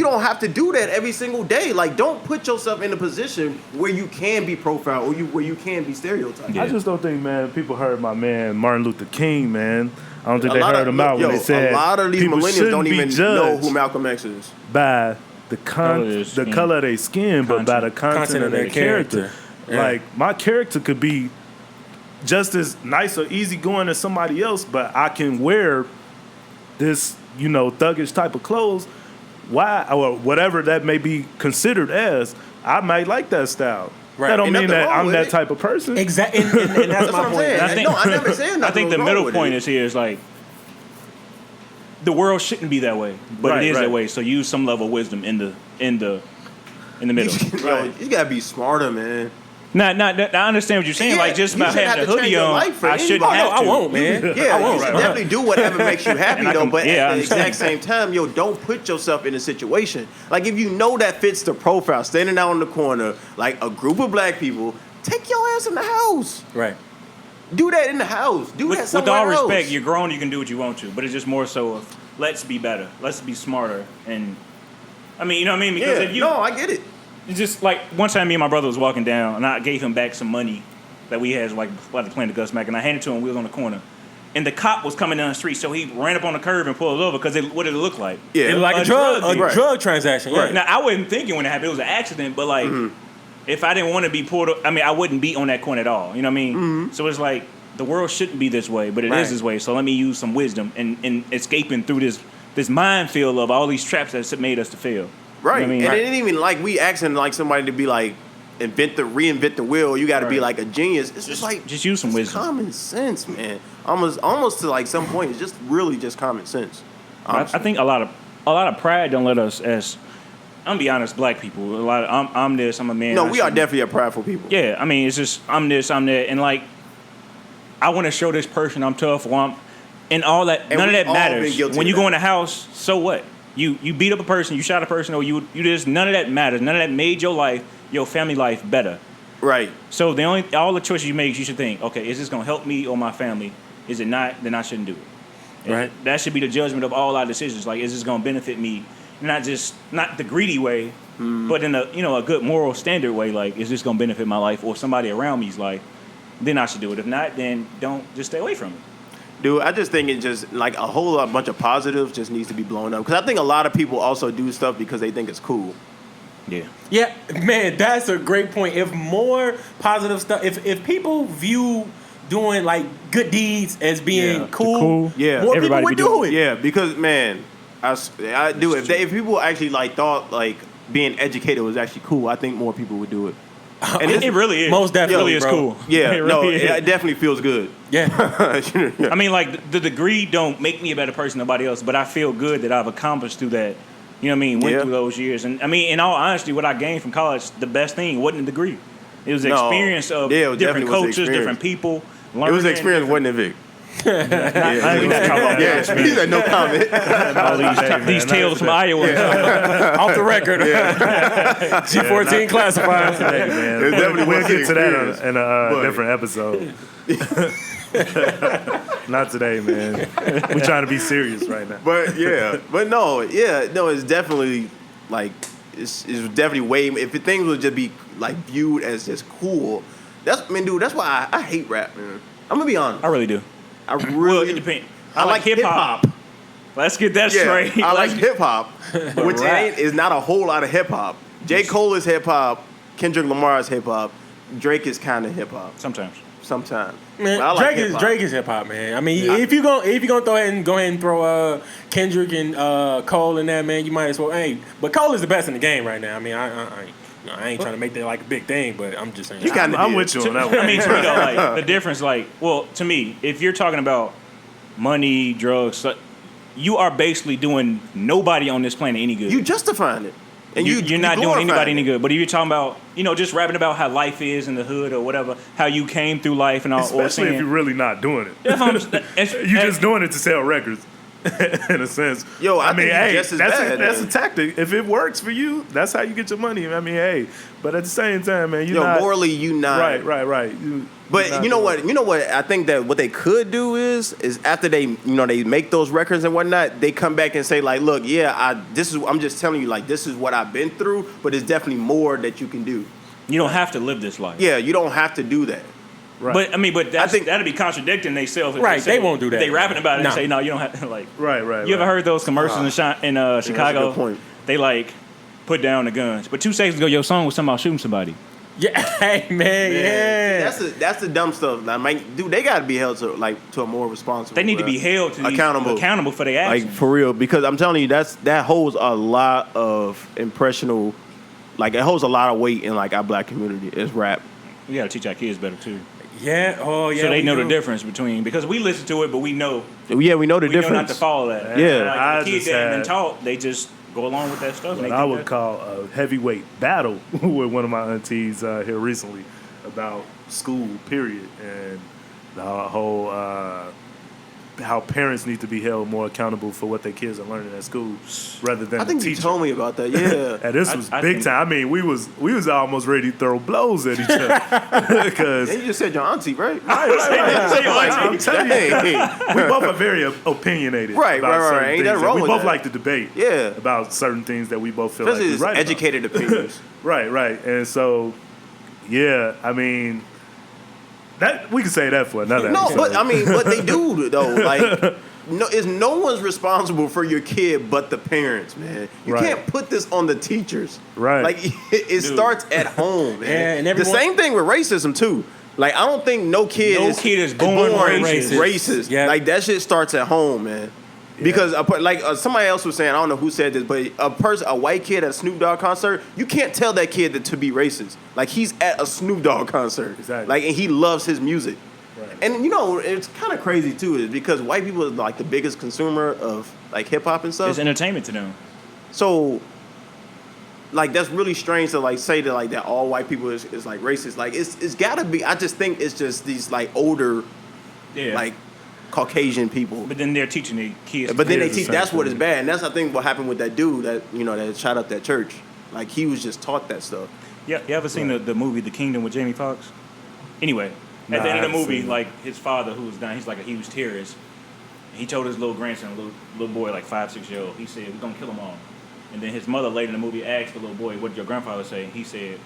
don't have to do that every single day. Like, don't put yourself in a position where you can be profiled or where you can be stereotyped. I just don't think, man, people heard my man Martin Luther King, man. I don't think they heard him out when they said a lot of these people millennials don't even know judged who Malcolm X is. by the color of their skin, but by the content of their character. Yeah. Like, my character could be just as nice or easygoing as somebody else, but I can wear this, thuggish type of clothes. Why, or whatever that may be considered as, I might like that style. Right. That don't Ain't mean nothing that wrong I'm with that it. type of person. Exactly, and that's That's my what I'm point. saying. I think- No, I never said nothing. I think the was wrong middle with point it. is here is like the world shouldn't be that way, but Right, it is right. that way. So use some level of wisdom in the middle. You gotta be smarter, man. Not. I understand what you're saying. Yeah, like just you about shouldn't having have the to change hoodie your on, life for I shouldn't anybody. have No, to. I won't, man. Yeah, you should definitely do whatever makes you happy, And I though. can- But yeah, I at the understand. exact same time, don't put yourself in a situation. Like, if you know that fits the profile, standing out in the corner, like a group of black people, take your ass in the house. Right. Do that in the house. Do that With somewhere all else. respect, you're grown. You can do what you want to, but it's just more so of let's be better, let's be smarter, and I mean, you know what I mean? Because Yeah, if you, no, I get it. it's just like one time, me and my brother was walking down, and I gave him back some money that we had like playing the Gus Mac, and I handed it to him. We was on the corner, and the cop was coming down the street, so he ran up on the curb and pulled over because what did it look like? Yeah. It was like A a drug drug deal. drug transaction. Yeah. Now I wasn't thinking when it happened; it was an accident. But like, if I didn't want to be pulled, I mean, I wouldn't be on that corner at all. You know what I mean? So it's like the world shouldn't be this way, but it is Right. this way. So let me use some wisdom and escaping through this minefield of all these traps that's made us to fail. Right. You know what I mean? And it ain't even like we asking like somebody to be like reinvent the wheel. You got to be Right. like a genius. It's just like just use some it's wisdom. common sense, man. Almost to like some point, it's just really just common sense. I think a lot of pride don't let us as I'm gonna be honest, black people. A lot of I'm this, I'm a man. No, I we are shouldn't- definitely a prideful people. Yeah, I mean, it's just I'm this, I'm that, and like I want to show this person I'm tough, or and all that. And none of we've that all matters. been guilty When of you that. go in a house, so what? You beat up a person, you shot a person, or you just none of that matters. None of that made your life, your family life better. Right. So all the choices you make, you should think, okay, is this gonna help me or my family? Is it not? Then I shouldn't do it. And Right. that should be the judgment of all our decisions. Like, is this gonna benefit me? Not the greedy way, but in a good moral standard way. Like, is this gonna benefit my life or somebody around me's life? Then I should do it. If not, then don't. Just stay away from it. Dude, I just think it just like a whole bunch of positives just needs to be blown up. Because I think a lot of people also do stuff because they think it's cool. Yeah. Yeah, man, that's a great point. If more positive stuff, if people view doing like good deeds as being Yeah, cool, Yeah. more Everybody people would be do it. Yeah, because man, I do. If people actually like thought like being educated was actually cool, I think more people would do it. And It really is. Most definitely, It really is bro. cool. Yeah, It no, really is. it definitely feels good. Yeah, I mean, like the degree don't make me a better person than nobody else, but I feel good that I've accomplished through that. You know what I mean? Went Yeah. through those years, and I mean, in all honesty, what I gained from college, the best thing wasn't a degree. It was the No. experience of Yeah, it different definitely was the cultures, experience. different people. It was an learning experience, wasn't it, Vic? I ain't gonna talk about that Yeah, experience. he said no comment. All these tales from Iowa. off the record. G14 classified. Hey, man. It definitely We'll was get an to that experience. in a But- different episode. Not today, man. We're trying to be serious right now. But no, it's definitely like it's definitely way. If things would just be like viewed as just cool, dude, that's why I hate rap, man. I'm gonna be honest. I really do. I Well, really it depends. I like hip hop. Let's get that Yeah, straight. I like hip hop, which rap. is not a whole lot of hip hop. J. Cole is hip hop. Kendrick Lamar is hip hop. Drake is kind of hip hop Sometimes. sometimes. Man, But I like Drake hip-hop. is hip hop, man. I mean, if you gonna go ahead and throw Kendrick and Cole in there, man, you might as well. Hey, but Cole is the best in the game right now. I mean, I ain't trying to make that like a big thing, but I'm just saying. You kinda I'm did. with you on that one. I mean, to me, though, like, the difference, like, well, to me, if you're talking about money, drugs, you are basically doing nobody on this planet any good. You justifying it. And you're not doing anybody any it. good. But if you're talking about, just rapping about how life is in the hood or whatever, how you came through life and all, especially if you're really not doing it. You're just doing it to sell records, in a sense. Yo, I mean, hey, that's a tactic. If it works for you, that's how you get your money. I mean, hey, but at the same time, man, morally, you not right. But you know what? I think that what they could do is after they make those records and whatnot, they come back and say like, look, I'm just telling you like this is what I've been through, but it's definitely more that you can do. You don't have to live this life. Yeah, you don't have to do that. Right. But that'd be contradicting themselves. Right, they won't do that. They rapping about it and say, no, you don't have to like. Right. You ever heard those commercials in Chicago? That's a good point. They like put down the guns, but 2 seconds ago your song was something about shooting somebody. Yeah, hey man, yeah. That's the dumb stuff. Like, dude, they got to be held to a more responsible. They need to be held to accountable for their actions. Like for real, because I'm telling you, that holds a lot of impressionable, like it holds a lot of weight in like our black community is rap. We got to teach our kids better too. Yeah, oh yeah. So they know the difference between, because we listen to it, but we know. Yeah, we know the difference. We know not to follow that. Yeah, like the kids that have been taught, they just go along with that stuff. What I would call a heavyweight battle with one of my aunties here recently about school, period, and the whole how parents need to be held more accountable for what their kids are learning at school, rather than I think you told me about that. Yeah, and this was big time. I mean, we was almost ready to throw blows at each other because you just said your auntie, right? Right. I'm telling you, we both are very opinionated. Right. Ain't that wrong we with both that. like to debate. Yeah, about certain things that we both feel especially like we're right educated about. opinions. Right, and so yeah, I mean. That we can say that for another episode. But I mean, what they do though, like, no one's responsible for your kid but the parents, man. You can't put this on the teachers, right? Like, it starts at home, man. Yeah, and the same thing with racism too. Like, I don't think no kid is born racist. Yeah. Like, that shit starts at home, man. Yeah. Because somebody else was saying, I don't know who said this, but a white kid at a Snoop Dogg concert, you can't tell that kid to be racist. Like, he's at a Snoop Dogg concert, exactly. Like, and he loves his music. Right. And it's kind of crazy too, is because white people are like the biggest consumer of like hip hop and stuff. It's entertainment to them. So, like, that's really strange to like say that like that all white people is like racist. Like, it's gotta be. I just think it's just these like older, like, Caucasian people. But then they're teaching their kids. But then they teach. That's what is bad, and that's I think what happened with that dude that shot up that church. Like, he was just taught that stuff. Yeah, you ever seen the movie The Kingdom with Jamie Foxx? Anyway, at the end of the movie, like, his father, who was down, he's like a huge terrorist. He told his little grandson, little boy, like 5, 6 year old, he said, "We're gonna kill them all." And then his mother later in the movie asked the little boy, "What did your grandfather say?" He said,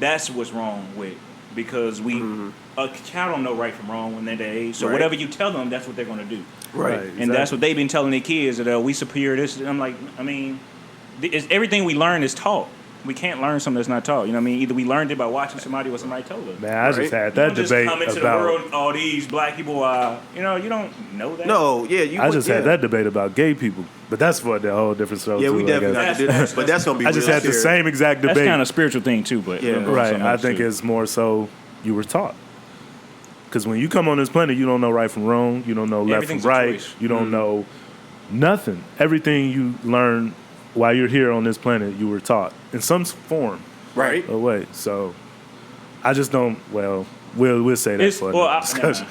"That's what's wrong with." Because a child don't know right from wrong when they're their age. So whatever you tell them, that's what they're going to do. Right. And that's what they've been telling their kids, that we superior this. And I'm like, I mean, everything we learn is taught. We can't learn something that's not taught. You know what I mean? Either we learned it by watching somebody or somebody told us. Man, I just had that debate just come into the world, all these black people are, you don't know that. No, yeah. I just had that debate about gay people. But that's for a whole different story. Yeah, we definitely got to do that. But that's going to be I just had the same exact debate. That's kind of a spiritual thing too, but right. I think it's more so you were taught. Because when you come on this planet, you don't know right from wrong. You don't know left from right. You don't know nothing. Everything you learn while you're here on this planet, you were taught in some form. Right. Or way. So I just don't. Well, we'll say that for another discussion.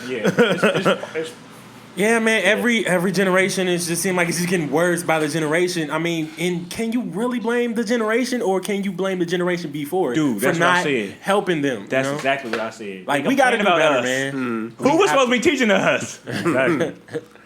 Yeah, man. Every generation is just seem like it's just getting worse by the generation. I mean, and can you really blame the generation, or can you blame the generation before? Dude, for that's not what I said. Helping them. That's exactly what I said. Like, we got to do better, us. man. Who was supposed to be teaching us? Exactly.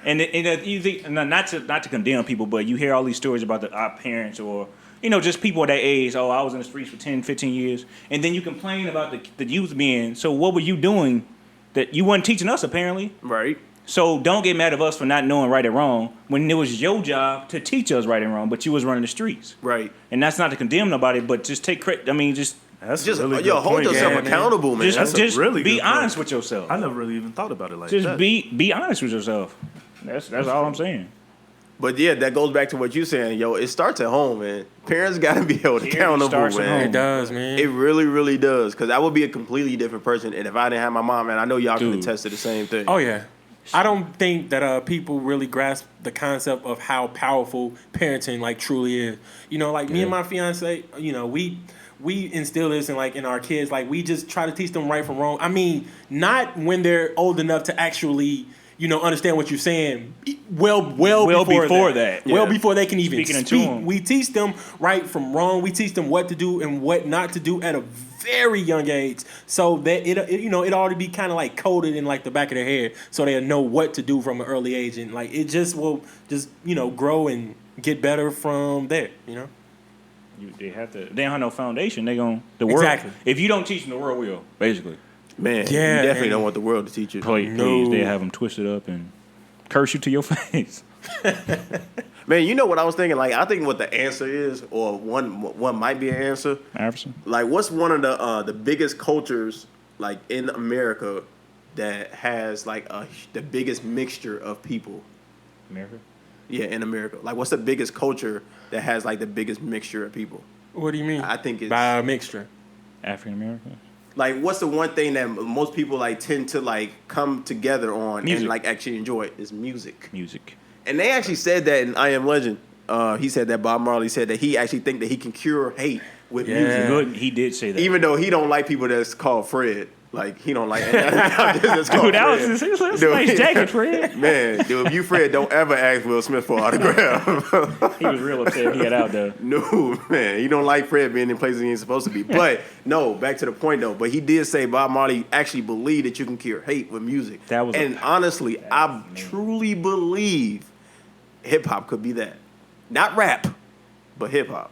And you think, not to condemn people, but you hear all these stories about our parents or just people at that age. Oh, I was in the streets for 10, 15 years, and then you complain about the youth being. So what were you doing that you weren't teaching us? Apparently, right. So don't get mad at us for not knowing right and wrong when it was your job to teach us right and wrong, but you was running the streets. Right. And that's not to condemn nobody, but just take credit. I mean, just really good hold point. yourself accountable, man. Just really be good honest point. with yourself. I never really even thought about it like that. Just be honest with yourself. That's all I'm saying. But yeah, that goes back to what you're saying, yo. It starts at home, man. Parents got to be held accountable, man. It does, man. It really, really does. Because I would be a completely different person, and if I didn't have my mom, man, I know y'all can attest to the same thing. Oh yeah. I don't think that people really grasp the concept of how powerful parenting like truly is. You know, like me and my fiance, you know, we instill this in our kids. Like we just try to teach them right from wrong. I mean, not when they're old enough to actually, you know, understand what you're saying. Well before that. Well before they can even speak. We teach them right from wrong. We teach them what to do and what not to do at a very young age, so that it ought to be kind of like coded in like the back of their head, so they'll know what to do from an early age, and like it just will grow and get better from there. You know, they don't have no foundation. They gon' the world. Exactly. If you don't teach them, the world will basically. Man, you definitely don't want the world to teach you. Please, they have them twisted up and curse you to your face. Man, you know what I was thinking? Like, I think what the answer is, or one might be an answer. Iverson. Like, what's one of the biggest cultures like in America that has like the biggest mixture of people? America. Yeah, in America. Like, what's the biggest culture that has like the biggest mixture of people? What do you mean? I think it's by a mixture. African American. Like, what's the one thing that most people like tend to like come together on and like actually enjoy is music. Music. And they actually said that in I Am Legend. He said that Bob Marley said that he actually think that he can cure hate with music. Good. He did say that. Even though he don't like people that's called Fred. Like, he don't like that's called Dude, that was his nice jacket, Fred. Man, dude, if you Fred, don't ever ask Will Smith for an autograph. He was real upset he got out there. No, man. He don't like Fred being in places he ain't supposed to be. But, no, back to the point, though. But he did say Bob Marley actually believed that you can cure hate with music. And honestly, I truly believe hip-hop could be that. Not rap, but hip-hop.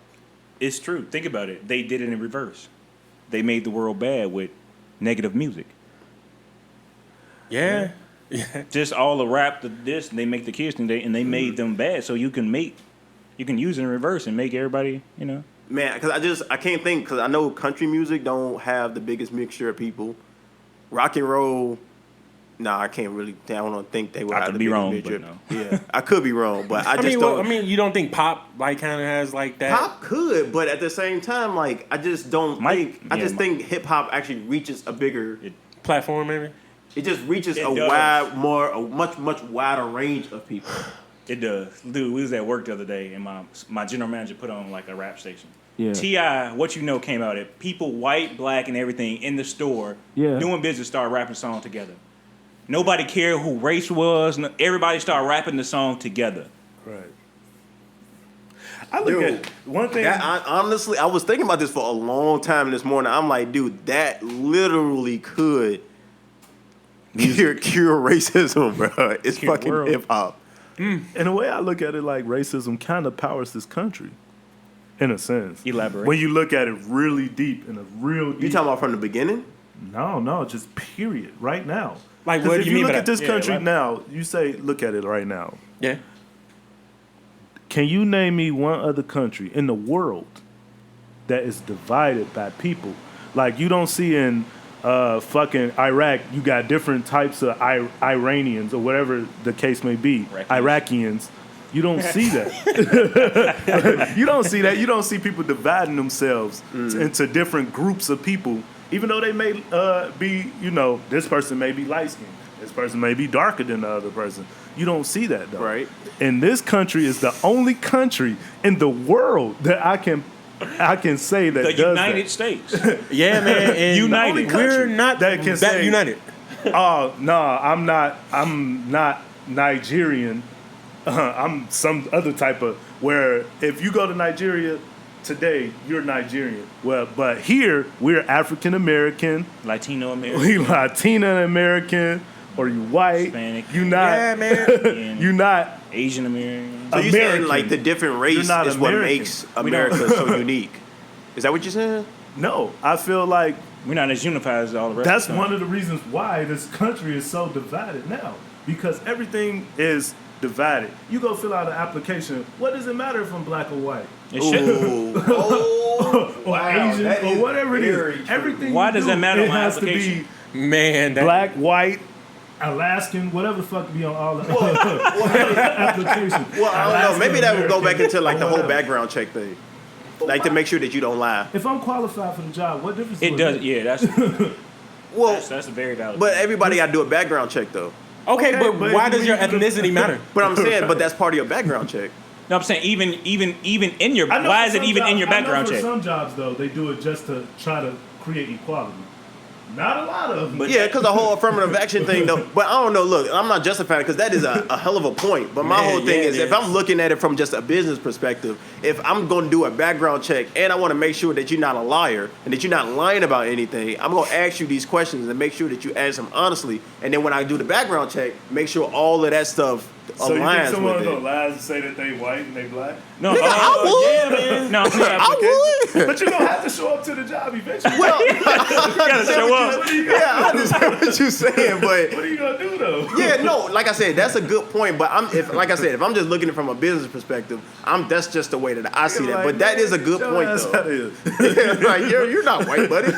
It's true. Think about it. They did it in reverse. They made the world bad with negative music. Yeah. Just all the rap, and they make the kids and they made them bad. So you can use it in reverse and make everybody, you know. Man, because I can't think, because I know country music don't have the biggest mixture of people. Rock and roll, I can't really. I don't think they would have the biggest mixture. No. Yeah, I could be wrong, but I just don't. I mean, you don't think pop like kind of has like that? Pop could, but at the same time, like I just don't think. I just think hip hop actually reaches a bigger platform. Maybe it just reaches a much wider range of people. It does, dude. We was at work the other day, and my general manager put on like a rap station. Yeah. T.I., What You Know came out. It people, white, black, and everything in the store doing business, started rapping a song together. Nobody cared who race was. Everybody started rapping the song together. Right. I look at one thing. Honestly, I was thinking about this for a long time this morning. I'm like, dude, that literally could cure racism, bro. It's fucking hip hop. And the way I look at it, like racism kind of powers this country, in a sense. Elaborate. When you look at it really deep, in a real deep. You talking about from the beginning? No, just period. Right now. Like, what do you mean by that? If you look at this country now, you say, look at it right now. Yeah. Can you name me one other country in the world that is divided by people? Like, you don't see in fucking Iraq, you got different types of Iranians or whatever the case may be. Iraqians. You don't see that. You don't see that. You don't see people dividing themselves into different groups of people. Even though they may be, this person may be light-skinned. This person may be darker than the other person. You don't see that, though. Right. And this country is the only country in the world that I can say that the does United that. States. Yeah, man. And united. We're not that can say united. Oh, no, I'm not Nigerian. I'm some other type of, where if you go to Nigeria today, you're Nigerian. Well, but here, we're African American. Latino American. We Latino American. Or you white. Hispanic. You not. Yeah, man. You not. Asian American. So you're saying like the different race is American. what makes America so unique. Is that what you're saying? No, I feel like we're not as unified as all the rest. That's one of the reasons why this country is so divided now. Because everything is divided. You go fill out an application. What does it matter if I'm black or white? It should. Or wow, Asian or whatever it is. Everything. Why does that matter it on my has application? To be man, black, white, Alaskan, whatever the fuck be on all the applications. Well, I don't know. Maybe that would go back into like the whole background check thing. Like to make sure that you don't lie. If I'm qualified for the job, what difference it does? Yeah, that's well, that's a very valid. But everybody got to do a background check though. Okay, but why does your when you do ethnicity matter? But I'm saying, but that's part of your background check. No, I'm saying even in your. I know Why for is it some even in jobs- your I know background for check? some jobs though, they do it just to try to create equality. Not a lot of them. But- Yeah, because the whole affirmative action thing, though. But I don't know. Look, I'm not justifying it because that is a hell of a point. But my Man, whole thing yeah, is, it if I'm looking at it from just a business perspective, if I'm going to do a background check and I want to make sure that you're not a liar and that you're not lying about anything, I'm going to ask you these questions and make sure that you answer them honestly. And then when I do the background check, make sure all of that stuff so you think aligns someone with gonna it. lie and say that they white and they black? No, Nigga, I would. Yeah, man. no, I would. But you're gonna have to show up to the job eventually. Well, you gotta show up. What are you gonna yeah, I understand what you're saying, but What are you gonna do though? yeah, no, like I said, that's a good point. But if I'm just looking at it from a business perspective, that's just the way that I see that. But that is a good point, though. Like you're not white, buddy.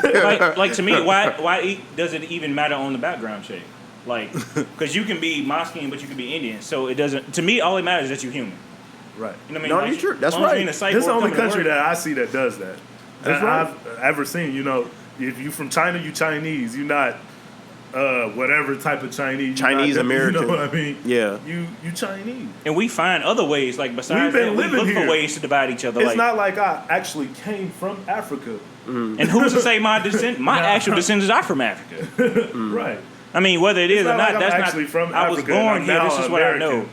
like to me, why does it even matter on the background check? Like, because you can be Moscow, but you can be Indian. So it doesn't. To me, all it matters is that you're human. Right. You know what I mean? No, Like, you're true. That's as long as right. you're in a safe This is the work only coming to country work. that I see that does that. That's that right. I've ever seen. You know, if you from China, you Chinese. You not whatever type of Chinese. Chinese you American. You know what I mean? Yeah. You Chinese. And we find other ways, like besides We've been that, we living look for here. ways to divide each other. It's Like, not like I actually came from Africa. and who's to say my actual descendants are from Africa? Right. I mean, whether it is It's or not like not, I'm that's actually not. from I was Africa and born I'm here. now This is what I know. American.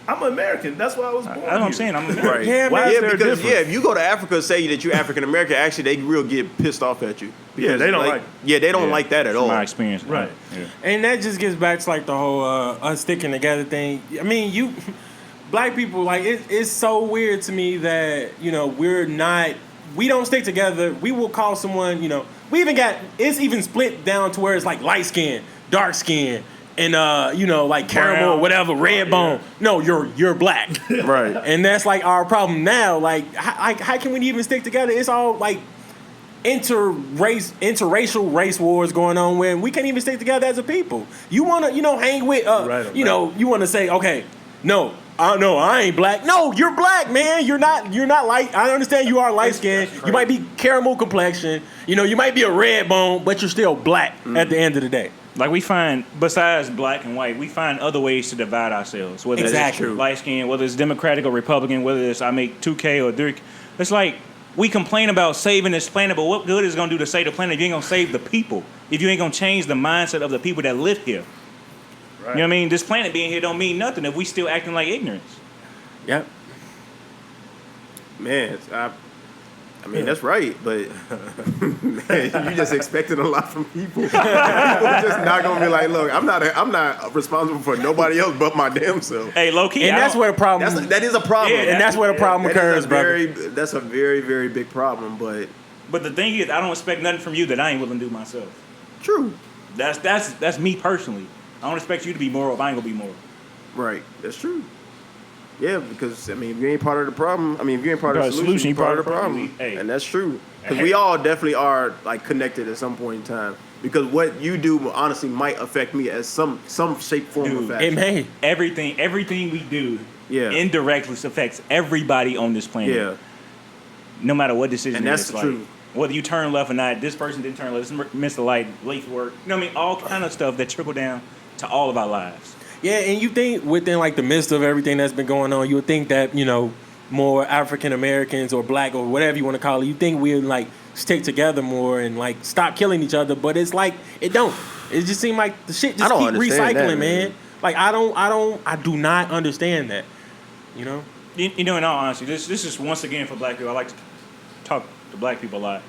I'm American. That's why I was born That's what I'm here. saying. I'm American. Right. Yeah, Why man. is Yeah, there a because difference? if you go to Africa, say that you're African American, actually they real get pissed off at you. Yeah, they don't like- Yeah, they don't Yeah, like that at from all. my experience. Right. Yeah. And that just gets back to like the whole us sticking together thing. I mean, you black people, like it's so weird to me that we don't stick together. We will call someone, it's even split down to where it's like light skin, dark skin, and like caramel or whatever, red bone. No, you're black. Right. And that's like our problem now. Like how can we even stick together? It's all like interracial race wars going on when we can't even stick together as a people. You want to hang with Right. you want to say, okay, no, I ain't black. No, you're black, man. You're not light. I understand you are light skinned. You might be caramel complexion. You might be a red bone, but you're still black at the end of the day. Like we find, besides black and white, we find other ways to divide ourselves. Whether Exactly. it's light skin, whether it's Democratic or Republican, whether it's I make 2K or 3K. It's like we complain about saving this planet, but what good is it going to do to save the planet if you ain't going to save the people? If you ain't going to change the mindset of the people that live here? Right. You know what I mean? This planet being here don't mean nothing if we still acting like ignorance. Yep. Man, I mean that's right, but man, you just expected a lot from people. People are just not gonna be like, look, I'm not responsible for nobody else but my damn self. Hey, low key, And that's where the problem. That is a problem. Yeah, and that's where the problem That is occurs, brother. that's a very, very big problem, but But the thing is, I don't expect nothing from you that I ain't willing to do myself. true. That's me personally. I don't expect you to be moral if I ain't gonna be moral. Right. That's true. Yeah, because I mean, if you ain't part of the problem, if you ain't part of the Part of the solution, solution, you're part of the problem. Hey. And that's true. Because Hey. we all definitely are like connected at some point in time. Because what you do honestly might affect me as some shape, form, Dude, or It fashion. may. Everything we do Yeah. indirectly affects everybody on this planet. Yeah. No matter what decision And it that's is. the Like, truth. whether you turn left or not, this person didn't turn left, this missed the light, late for work. You know what I mean? All kind of stuff that trickle down to all of our lives. Yeah, and you think within like the midst of everything that's been going on, you would think that more African Americans or black or whatever you want to call it, you think we'd like stick together more and like stop killing each other, but it's like it don't. It just seems like the shit I just don't keep understand recycling, that, man. man. Like I do not understand that. You know? In all honesty, this is once again for black people. I like to talk to black people a lot.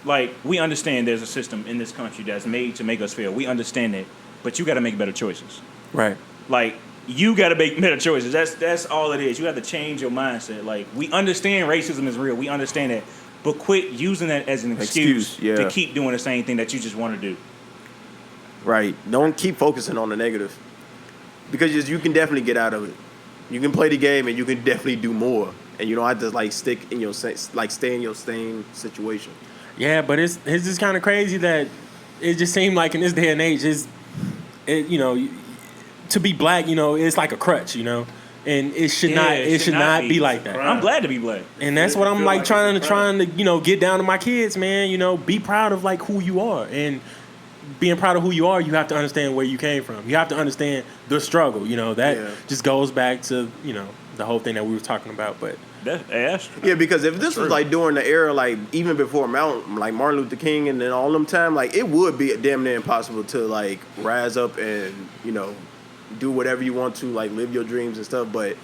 Like, we understand there's a system in this country that's made to make us fail. We understand it, but you got to make better choices. Right. Like, you got to make better choices. That's all it is. You have to change your mindset. Like, we understand racism is real. We understand that. But quit using that as an excuse yeah. to keep doing the same thing that you just want to do. Right. Don't keep focusing on the negative. Because you can definitely get out of it. You can play the game and you can definitely do more. And you don't have to like stick in your stay in your same situation. Yeah, but it's just kind of crazy that it just seemed like in this day and age, to be black, it's like a crutch, and it should not be like that. I'm glad to be black. And that's what I'm feel like like trying it's a to get down to my kids, man. Be proud of like who you are and being proud of who you are, you have to understand where you came from. You have to understand the struggle. You know, that just goes back to, you know, the whole thing that we were talking about. But That's true. Yeah, because if this was like during the era, like even before like Martin Luther King and then all them time, like it would be damn near impossible to like rise up and, you know, do whatever you want to, like live your dreams and stuff. But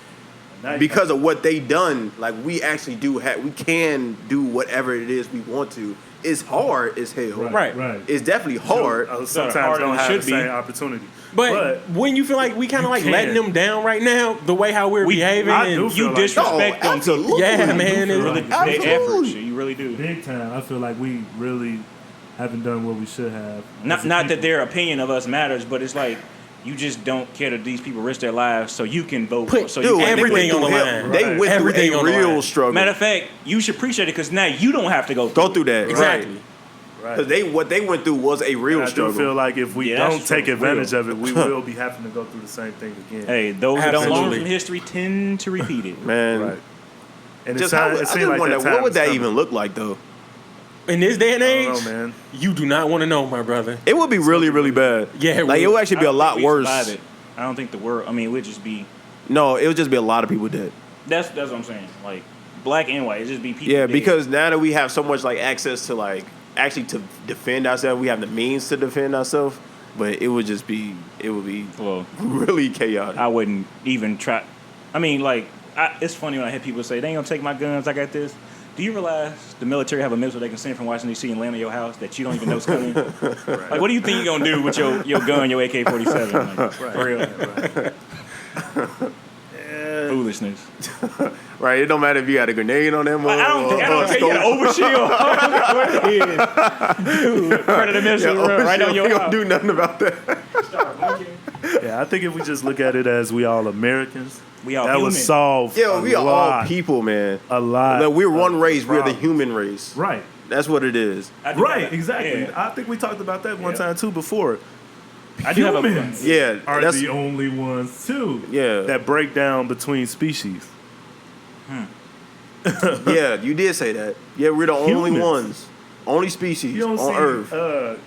because of what they done, like we actually we can do whatever it is we want to. It's hard as hell. Right. It's definitely hard. Sometimes don't have the same opportunity. But when you feel like we kind of like letting them down right now, the way how we're behaving, and you disrespect them. Absolutely. Yeah, man. Really, they effort. You really do. Big time. I feel like we really haven't done what we should have. Not that their opinion of us matters, but it's like you just don't care that these people risk their lives so you can vote for. So you everything on the line. They went through a real struggle. Matter of fact, you should appreciate it because now you don't have to go through that. Exactly. Because what they went through was a real struggle. I do feel like if we don't take advantage of it, we will be having to go through the same thing again. Hey, those who don't learn from history tend to repeat it. Man. Right. And just I just wonder, what would that even look like, though? In this day and age, I don't know, man. You do not want to know, my brother. It would be really, really bad. Yeah, like it would actually be a lot worse. I don't think the world. I mean, it would just be. No, it would just be a lot of people dead. That's what I'm saying. Like black and white, it just be people. Yeah, dead. because now that we have so much like access to like actually to defend ourselves, we have the means to defend ourselves. But it would be really chaotic. I wouldn't even try. I mean, like it's funny when I hear people say they ain't gonna take my guns. I got this. Do you realize the military have a missile they can send from Washington, D.C. and land on your house that you don't even know is coming? Right. Like, what do you think you're going to do with your gun, your AK-47? Like, for real? Foolishness. Right, it don't matter if you got a grenade on them. I don't think you got an overshield. Dude, Predator missile right on your house. You don't do nothing about that. Yeah, I think if we just look at it as we all Americans, we all that human. would solve. Yeah, we are all people, man. A lot. Like, we're one race. We're the human race. Right. That's what it is. Right. Exactly. Yeah. I think we talked about that one time too before. Humans are the only ones too. Yeah. That break down between species. Yeah, you did say that. Yeah, we're the only ones, only species on Earth. A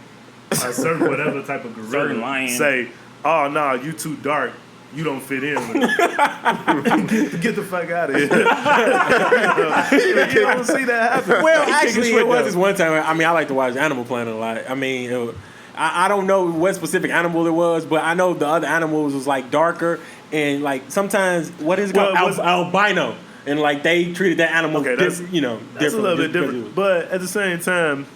certain whatever type of gorilla certain lion say, "Oh no, you too dark. You don't fit in with it." Get the fuck out of here. You don't see that happen. Well, actually, it was this one time. I mean, I like to watch Animal Planet a lot. I mean, I don't know what specific animal it was, but I know the other animals was like darker and like sometimes what is it called? Albino. And like they treated that animal, that's a little bit different. But at the same time,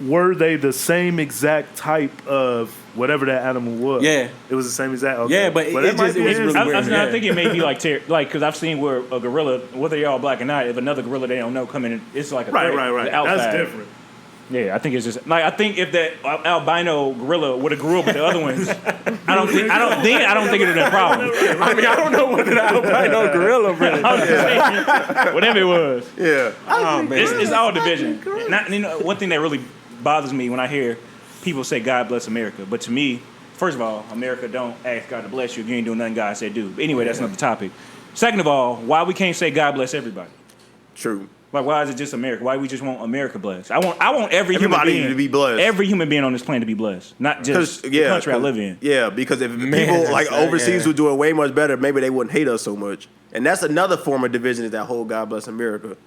were they the same exact type of whatever that animal was? Yeah, it was the same exact. Okay. Yeah, but it was really weird. I think it may be like because I've seen where a gorilla, whether they're all black or not, if another gorilla they don't know coming in, it's like a right. Outside. That's different. Yeah, I think it's just like I think if that albino gorilla would have grew up with the other ones, I don't think it would have been a problem. I mean, I don't know what the albino gorilla really. Whatever it was. Yeah. Oh, man. It's all division. One thing that really bothers me when I hear people say God bless America, but to me, first of all, America don't ask God to bless you if you ain't doing nothing God said do. But anyway, that's not the topic. Second of all, why we can't say God bless everybody? True. Like, why is it just America? Why we just want America blessed? I want everybody human being to be blessed. Every human being on this planet to be blessed, not just the country I live in. Yeah, because if people like overseas would do it way much better, maybe they wouldn't hate us so much. And that's another form of division is that whole God bless America.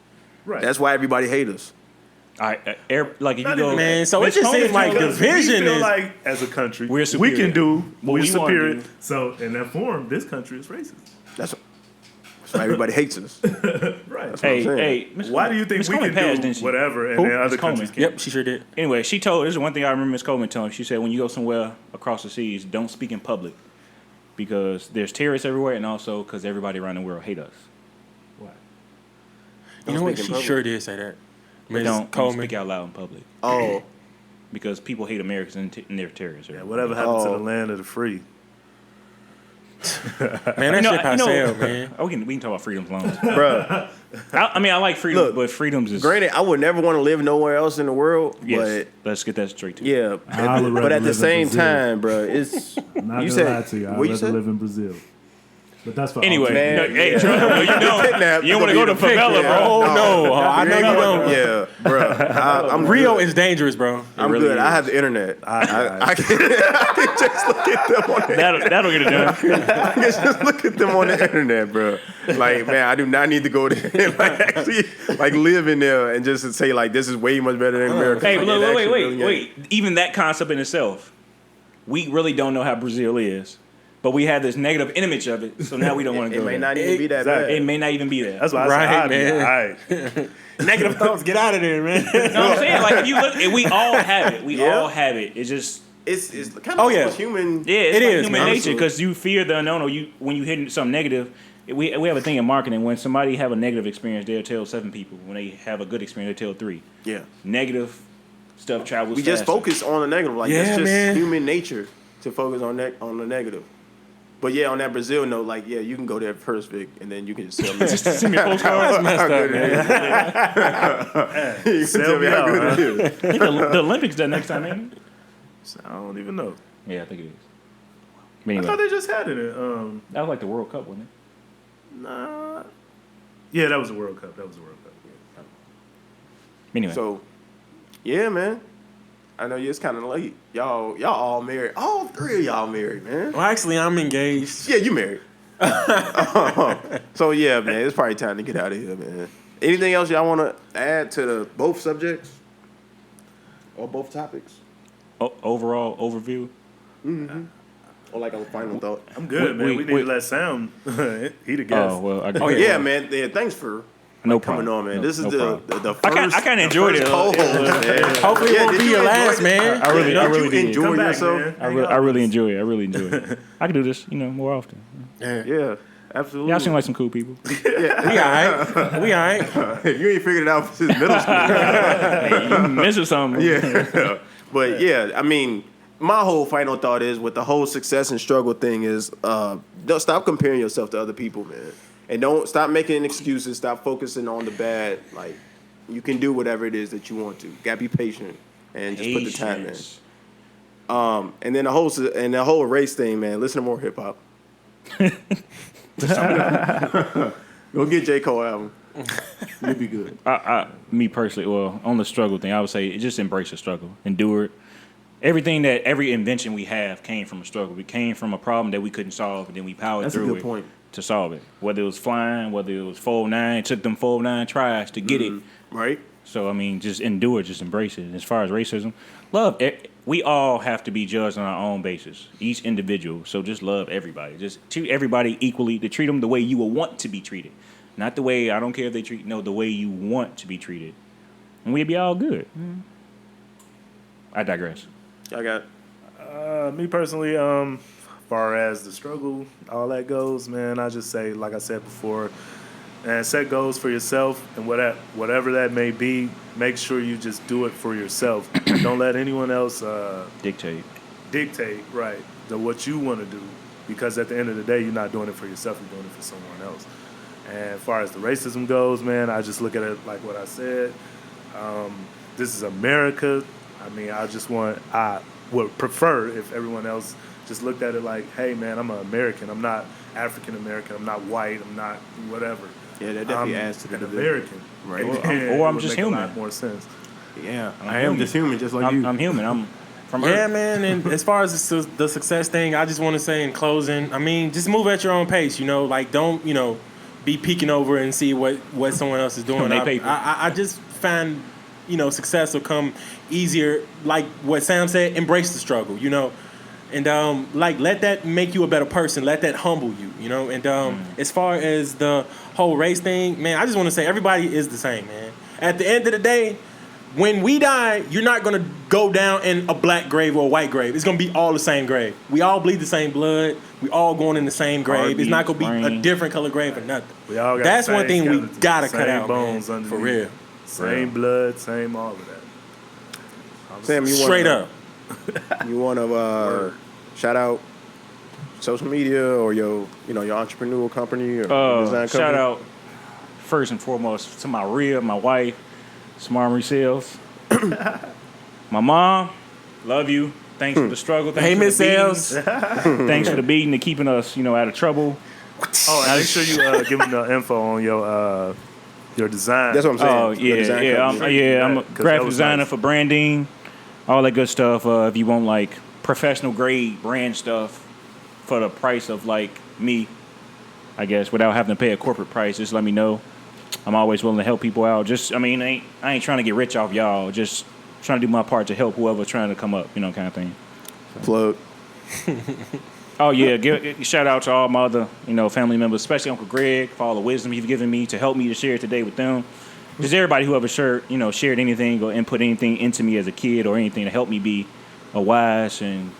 Right. That's why everybody hates us. Like if you go, man. So it just seems like division is like as a country we're superior. We can do what we're superior. Do. So in that form, this country is racist. That's why everybody hates us. Right. Hey, why do you think we can do whatever and then other countries can't? Yep, she sure did. Anyway, she told. This is one thing I remember Miss Coleman telling me. She said, when you go somewhere across the seas, don't speak in public because there's terrorists everywhere, and also because everybody around the world hate us. Why? You know what? She sure did say that. Don't speak out loud in public. Oh. Because people hate Americans and they're terrorists. Yeah, whatever happened to the land of the free? Man, that shit passe, man. We can talk about freedoms long. Bruh. I mean, freedom, but freedoms is... Granted, I would never want to live nowhere else in the world, yes, but... Let's get that straight, too. Yeah, but at the same time, bro, it's... I'm not going to lie to you. I'd rather live in Brazil. But that's for Anyway, Man, no, hey, yeah. Trump, you don't want to go to favela, Oh bro. no, I know you don't. Yeah, bro. I'm Rio good. is dangerous, bro. I'm really good. is. I have the internet. I can just look at them on the That'll get it done. I can just look at them on the internet, bro. Like, man, I do not need to go there and like actually like live in there and just say like this is way much better than America. Hey, Like, look, it actually really wait. Even that concept in itself, we really don't know how Brazil is, but we have this negative image of it, so now we don't want to It go may there. not even be that Exactly. bad. It may not even be there. That's why Right, I said, man. all right. Negative thoughts, get out of there, man. You know what I'm saying? Like if you look, we all have it. We Yeah. all have it. It's just It's kind of yeah. human. yeah, it's It like is, human man. nature because you fear the unknown, or when you hit something negative. We have a thing in marketing when somebody have a negative experience, they'll tell 7 people. When they have a good experience, they tell 3. Yeah. Negative stuff travels. We just faster. focus on the negative. Like Yeah, that's just man. human nature to focus on the negative. But yeah, on that Brazil note, like yeah, you can go there first, Vic, and then you can just tell me. Just send me a postcard. That's messed how up, good man. it is. You can Sell tell me me how out, good huh? it is. I think the Olympics that next time, ain't it? I don't even know. Yeah, I think it is. I Anyway, thought they just had it. that was like the World Cup, wasn't it? Nah. Yeah, that was the World Cup. Anyway, So, yeah, man. I know it's kind of late. Y'all all married. All 3 of y'all married, man. Well, actually, I'm engaged. Yeah, you married. So yeah, man, it's probably time to get out of here, man. Anything else y'all want to add to the both subjects or both topics, overall overview. or like a final thought? I'm good, man. We need to let Sam. He the guest. Oh well, Oh, Yeah, man. Yeah, thanks for no coming problem. on, man. No- This is no the problem. first. I kinda enjoyed it. Co-host, man. Hopefully it won't did be you your enjoy last, it? man. I really Don't you did. enjoy Come back, yourself? man. I really enjoy it. I really enjoy it. I can do this, more often. Yeah, absolutely. Y'all seem like some cool people. We all right. We all right. You ain't figured it out since middle school. You missing something? Yeah. But yeah, I mean, my whole final thought is with the whole success and struggle thing is don't stop comparing yourself to other people, man. And don't stop making excuses. Stop focusing on the bad. Like, you can do whatever it is that you want to. Gotta be patient and just put the time in. Patience. And then the whole race thing, man. Listen to more hip hop. Go get J. Cole album. You'll be good. Me personally, well, on the struggle thing, I would say just embrace the struggle, endure it. Every invention we have came from a struggle. It came from a problem that we couldn't solve, and then we powered That's a through good it point. to solve it. Whether it was flying, whether it was 409, it took them 409 tries to get it. Right? So I mean, just endure it, just embrace it. As far as racism, love. We all have to be judged on our own basis, each individual. So just love everybody. Just treat everybody equally. To treat them the way you will want to be treated, not the way I don't care if they treat. No, the way you want to be treated, and we'll be all good. I digress. Y'all got. Me personally, far as the struggle, all that goes, man, I just say, like I said before, and set goals for yourself, and whatever that may be, make sure you just do it for yourself. Don't let anyone else Dictate. dictate, right, what you want to do, because at the end of the day, you're not doing it for yourself, you're doing it for someone else. And as far as the racism goes, man, I just look at it like what I said. This is America. I mean, I would prefer if everyone else just looked at it like, hey, man, I'm an American. I'm not African American. I'm not white. I'm not whatever. Yeah, that definitely I'm adds to the an division. American. Right. And Or then I'm it would just make human. a lot more sense. Yeah, I'm I am human. just human, just like you. I'm human. I'm from Yeah, Earth. man. And as far as the success thing, I just want to say in closing, I mean, just move at your own pace. Like don't be peeking over and see what someone else is doing. They paper. I just find success will come easier. Like what Sam said, embrace the struggle. And like let that make you a better person. Let that humble you. And as far as the whole race thing, man, I just want to say everybody is the same, man. At the end of the day, when we die, you're not going to go down in a black grave or a white grave. It's going to be all the same grave. We all bleed the same blood. We all going in the same grave. It's not going to be a different color grave or nothing. We all got That's the one same thing we skeleton, got to same cut out, bones man, for underneath. real. Same blood, same all of that. Sam, you Straight wanna, up. You want to shout out social media or your entrepreneurial company or design company? Shout out first and foremost to my wife, Smart Resales. My mom, love you. Thanks for the struggle. Thanks Hey, for Miss the Sales. beatings. Thanks for the beating and keeping us, out of trouble. Oh, and make sure you give me the info on your design. That's what I'm saying. Oh Your design company. I'm a 'Cause that graphic was designer nice. for branding, all that good stuff. If you want like professional grade brand stuff for the price of like me, I guess, without having to pay a corporate price, just let me know. I'm always willing to help people out. I ain't trying to get rich off y'all. Just trying to do my part to help whoever's trying to come up, kind of thing. Plug. Oh yeah, shout out to all my other, family members, especially Uncle Greg for all the wisdom you've given me to help me to share today with them. Just everybody who ever shared anything or input anything into me as a kid or anything to help me be a wise and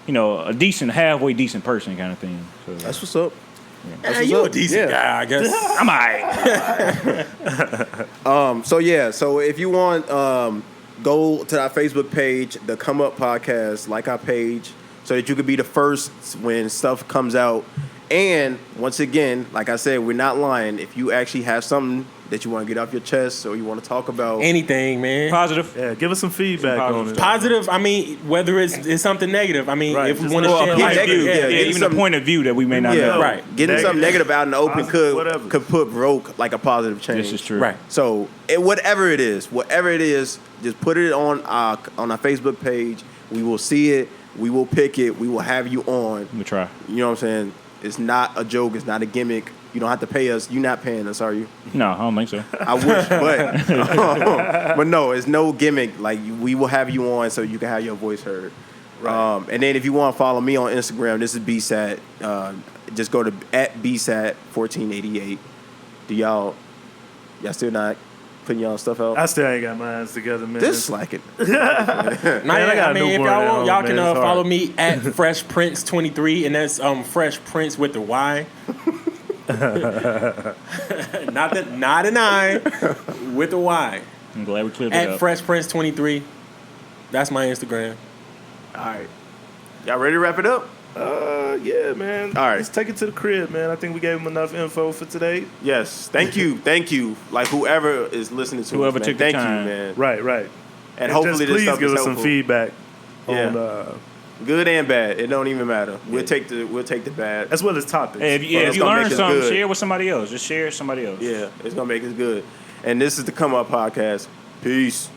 a decent, halfway decent person kind of thing. So, That's what's up. Hey, you a decent guy, I guess. I'm alright. So if you want, go to our Facebook page, the Come Up Podcast, like our page, so that you could be the first when stuff comes out. And once again, like I said, we're not lying. If you actually have something that you want to get off your chest or you want to talk about Anything, man. Positive. Yeah, give us some feedback on it. Positive, I mean, whether it's something negative. I mean, Right, if we just want to let us share know. life Negative, view, yeah, Yeah, even a point of view that we may not know. Right. Getting something negative out in the open Positive, whatever. could put broke like a positive change. This is true. Right. So whatever it is, just put it on our Facebook page. We will see it. We will pick it. We will have you on. We try. You know what I'm saying? It's not a joke. It's not a gimmick. You don't have to pay us. You're not paying us, are you? No, I don't think so. I wish, but no, it's no gimmick. Like we will have you on so you can have your voice heard. Right. And then if you want to follow me on Instagram, this is BSAT. Just go to @BSAT1488. Do y'all still not putting y'all stuff out? I still ain't got my hands together, man. Just slacking. Nah, I got I a mean, if newborn y'all at want, home, y'all man. can It's hard. follow me at Fresh Prince 23, and that's Fresh Prince with the Y. not an I, with a Y. I'm glad we cleared that At up. Fresh Prince 23. That's my Instagram. All right. Y'all ready to wrap it up? Yeah, man. All right. Let's take it to the crib, man. I think we gave him enough info for today. Yes. Thank you. Thank you. Like whoever is listening to Whoever us, man. took the Thank time. you, man. Right. And hopefully just this please stuff give is us some helpful. feedback Yeah. on Good and bad. It don't even matter. We'll take the bad. as well as topics. Hey, if It's you gonna learn make us something, good. share with somebody else. Just share with somebody else. Yeah, it's gonna make us good. And this is the Come Up Podcast. Peace.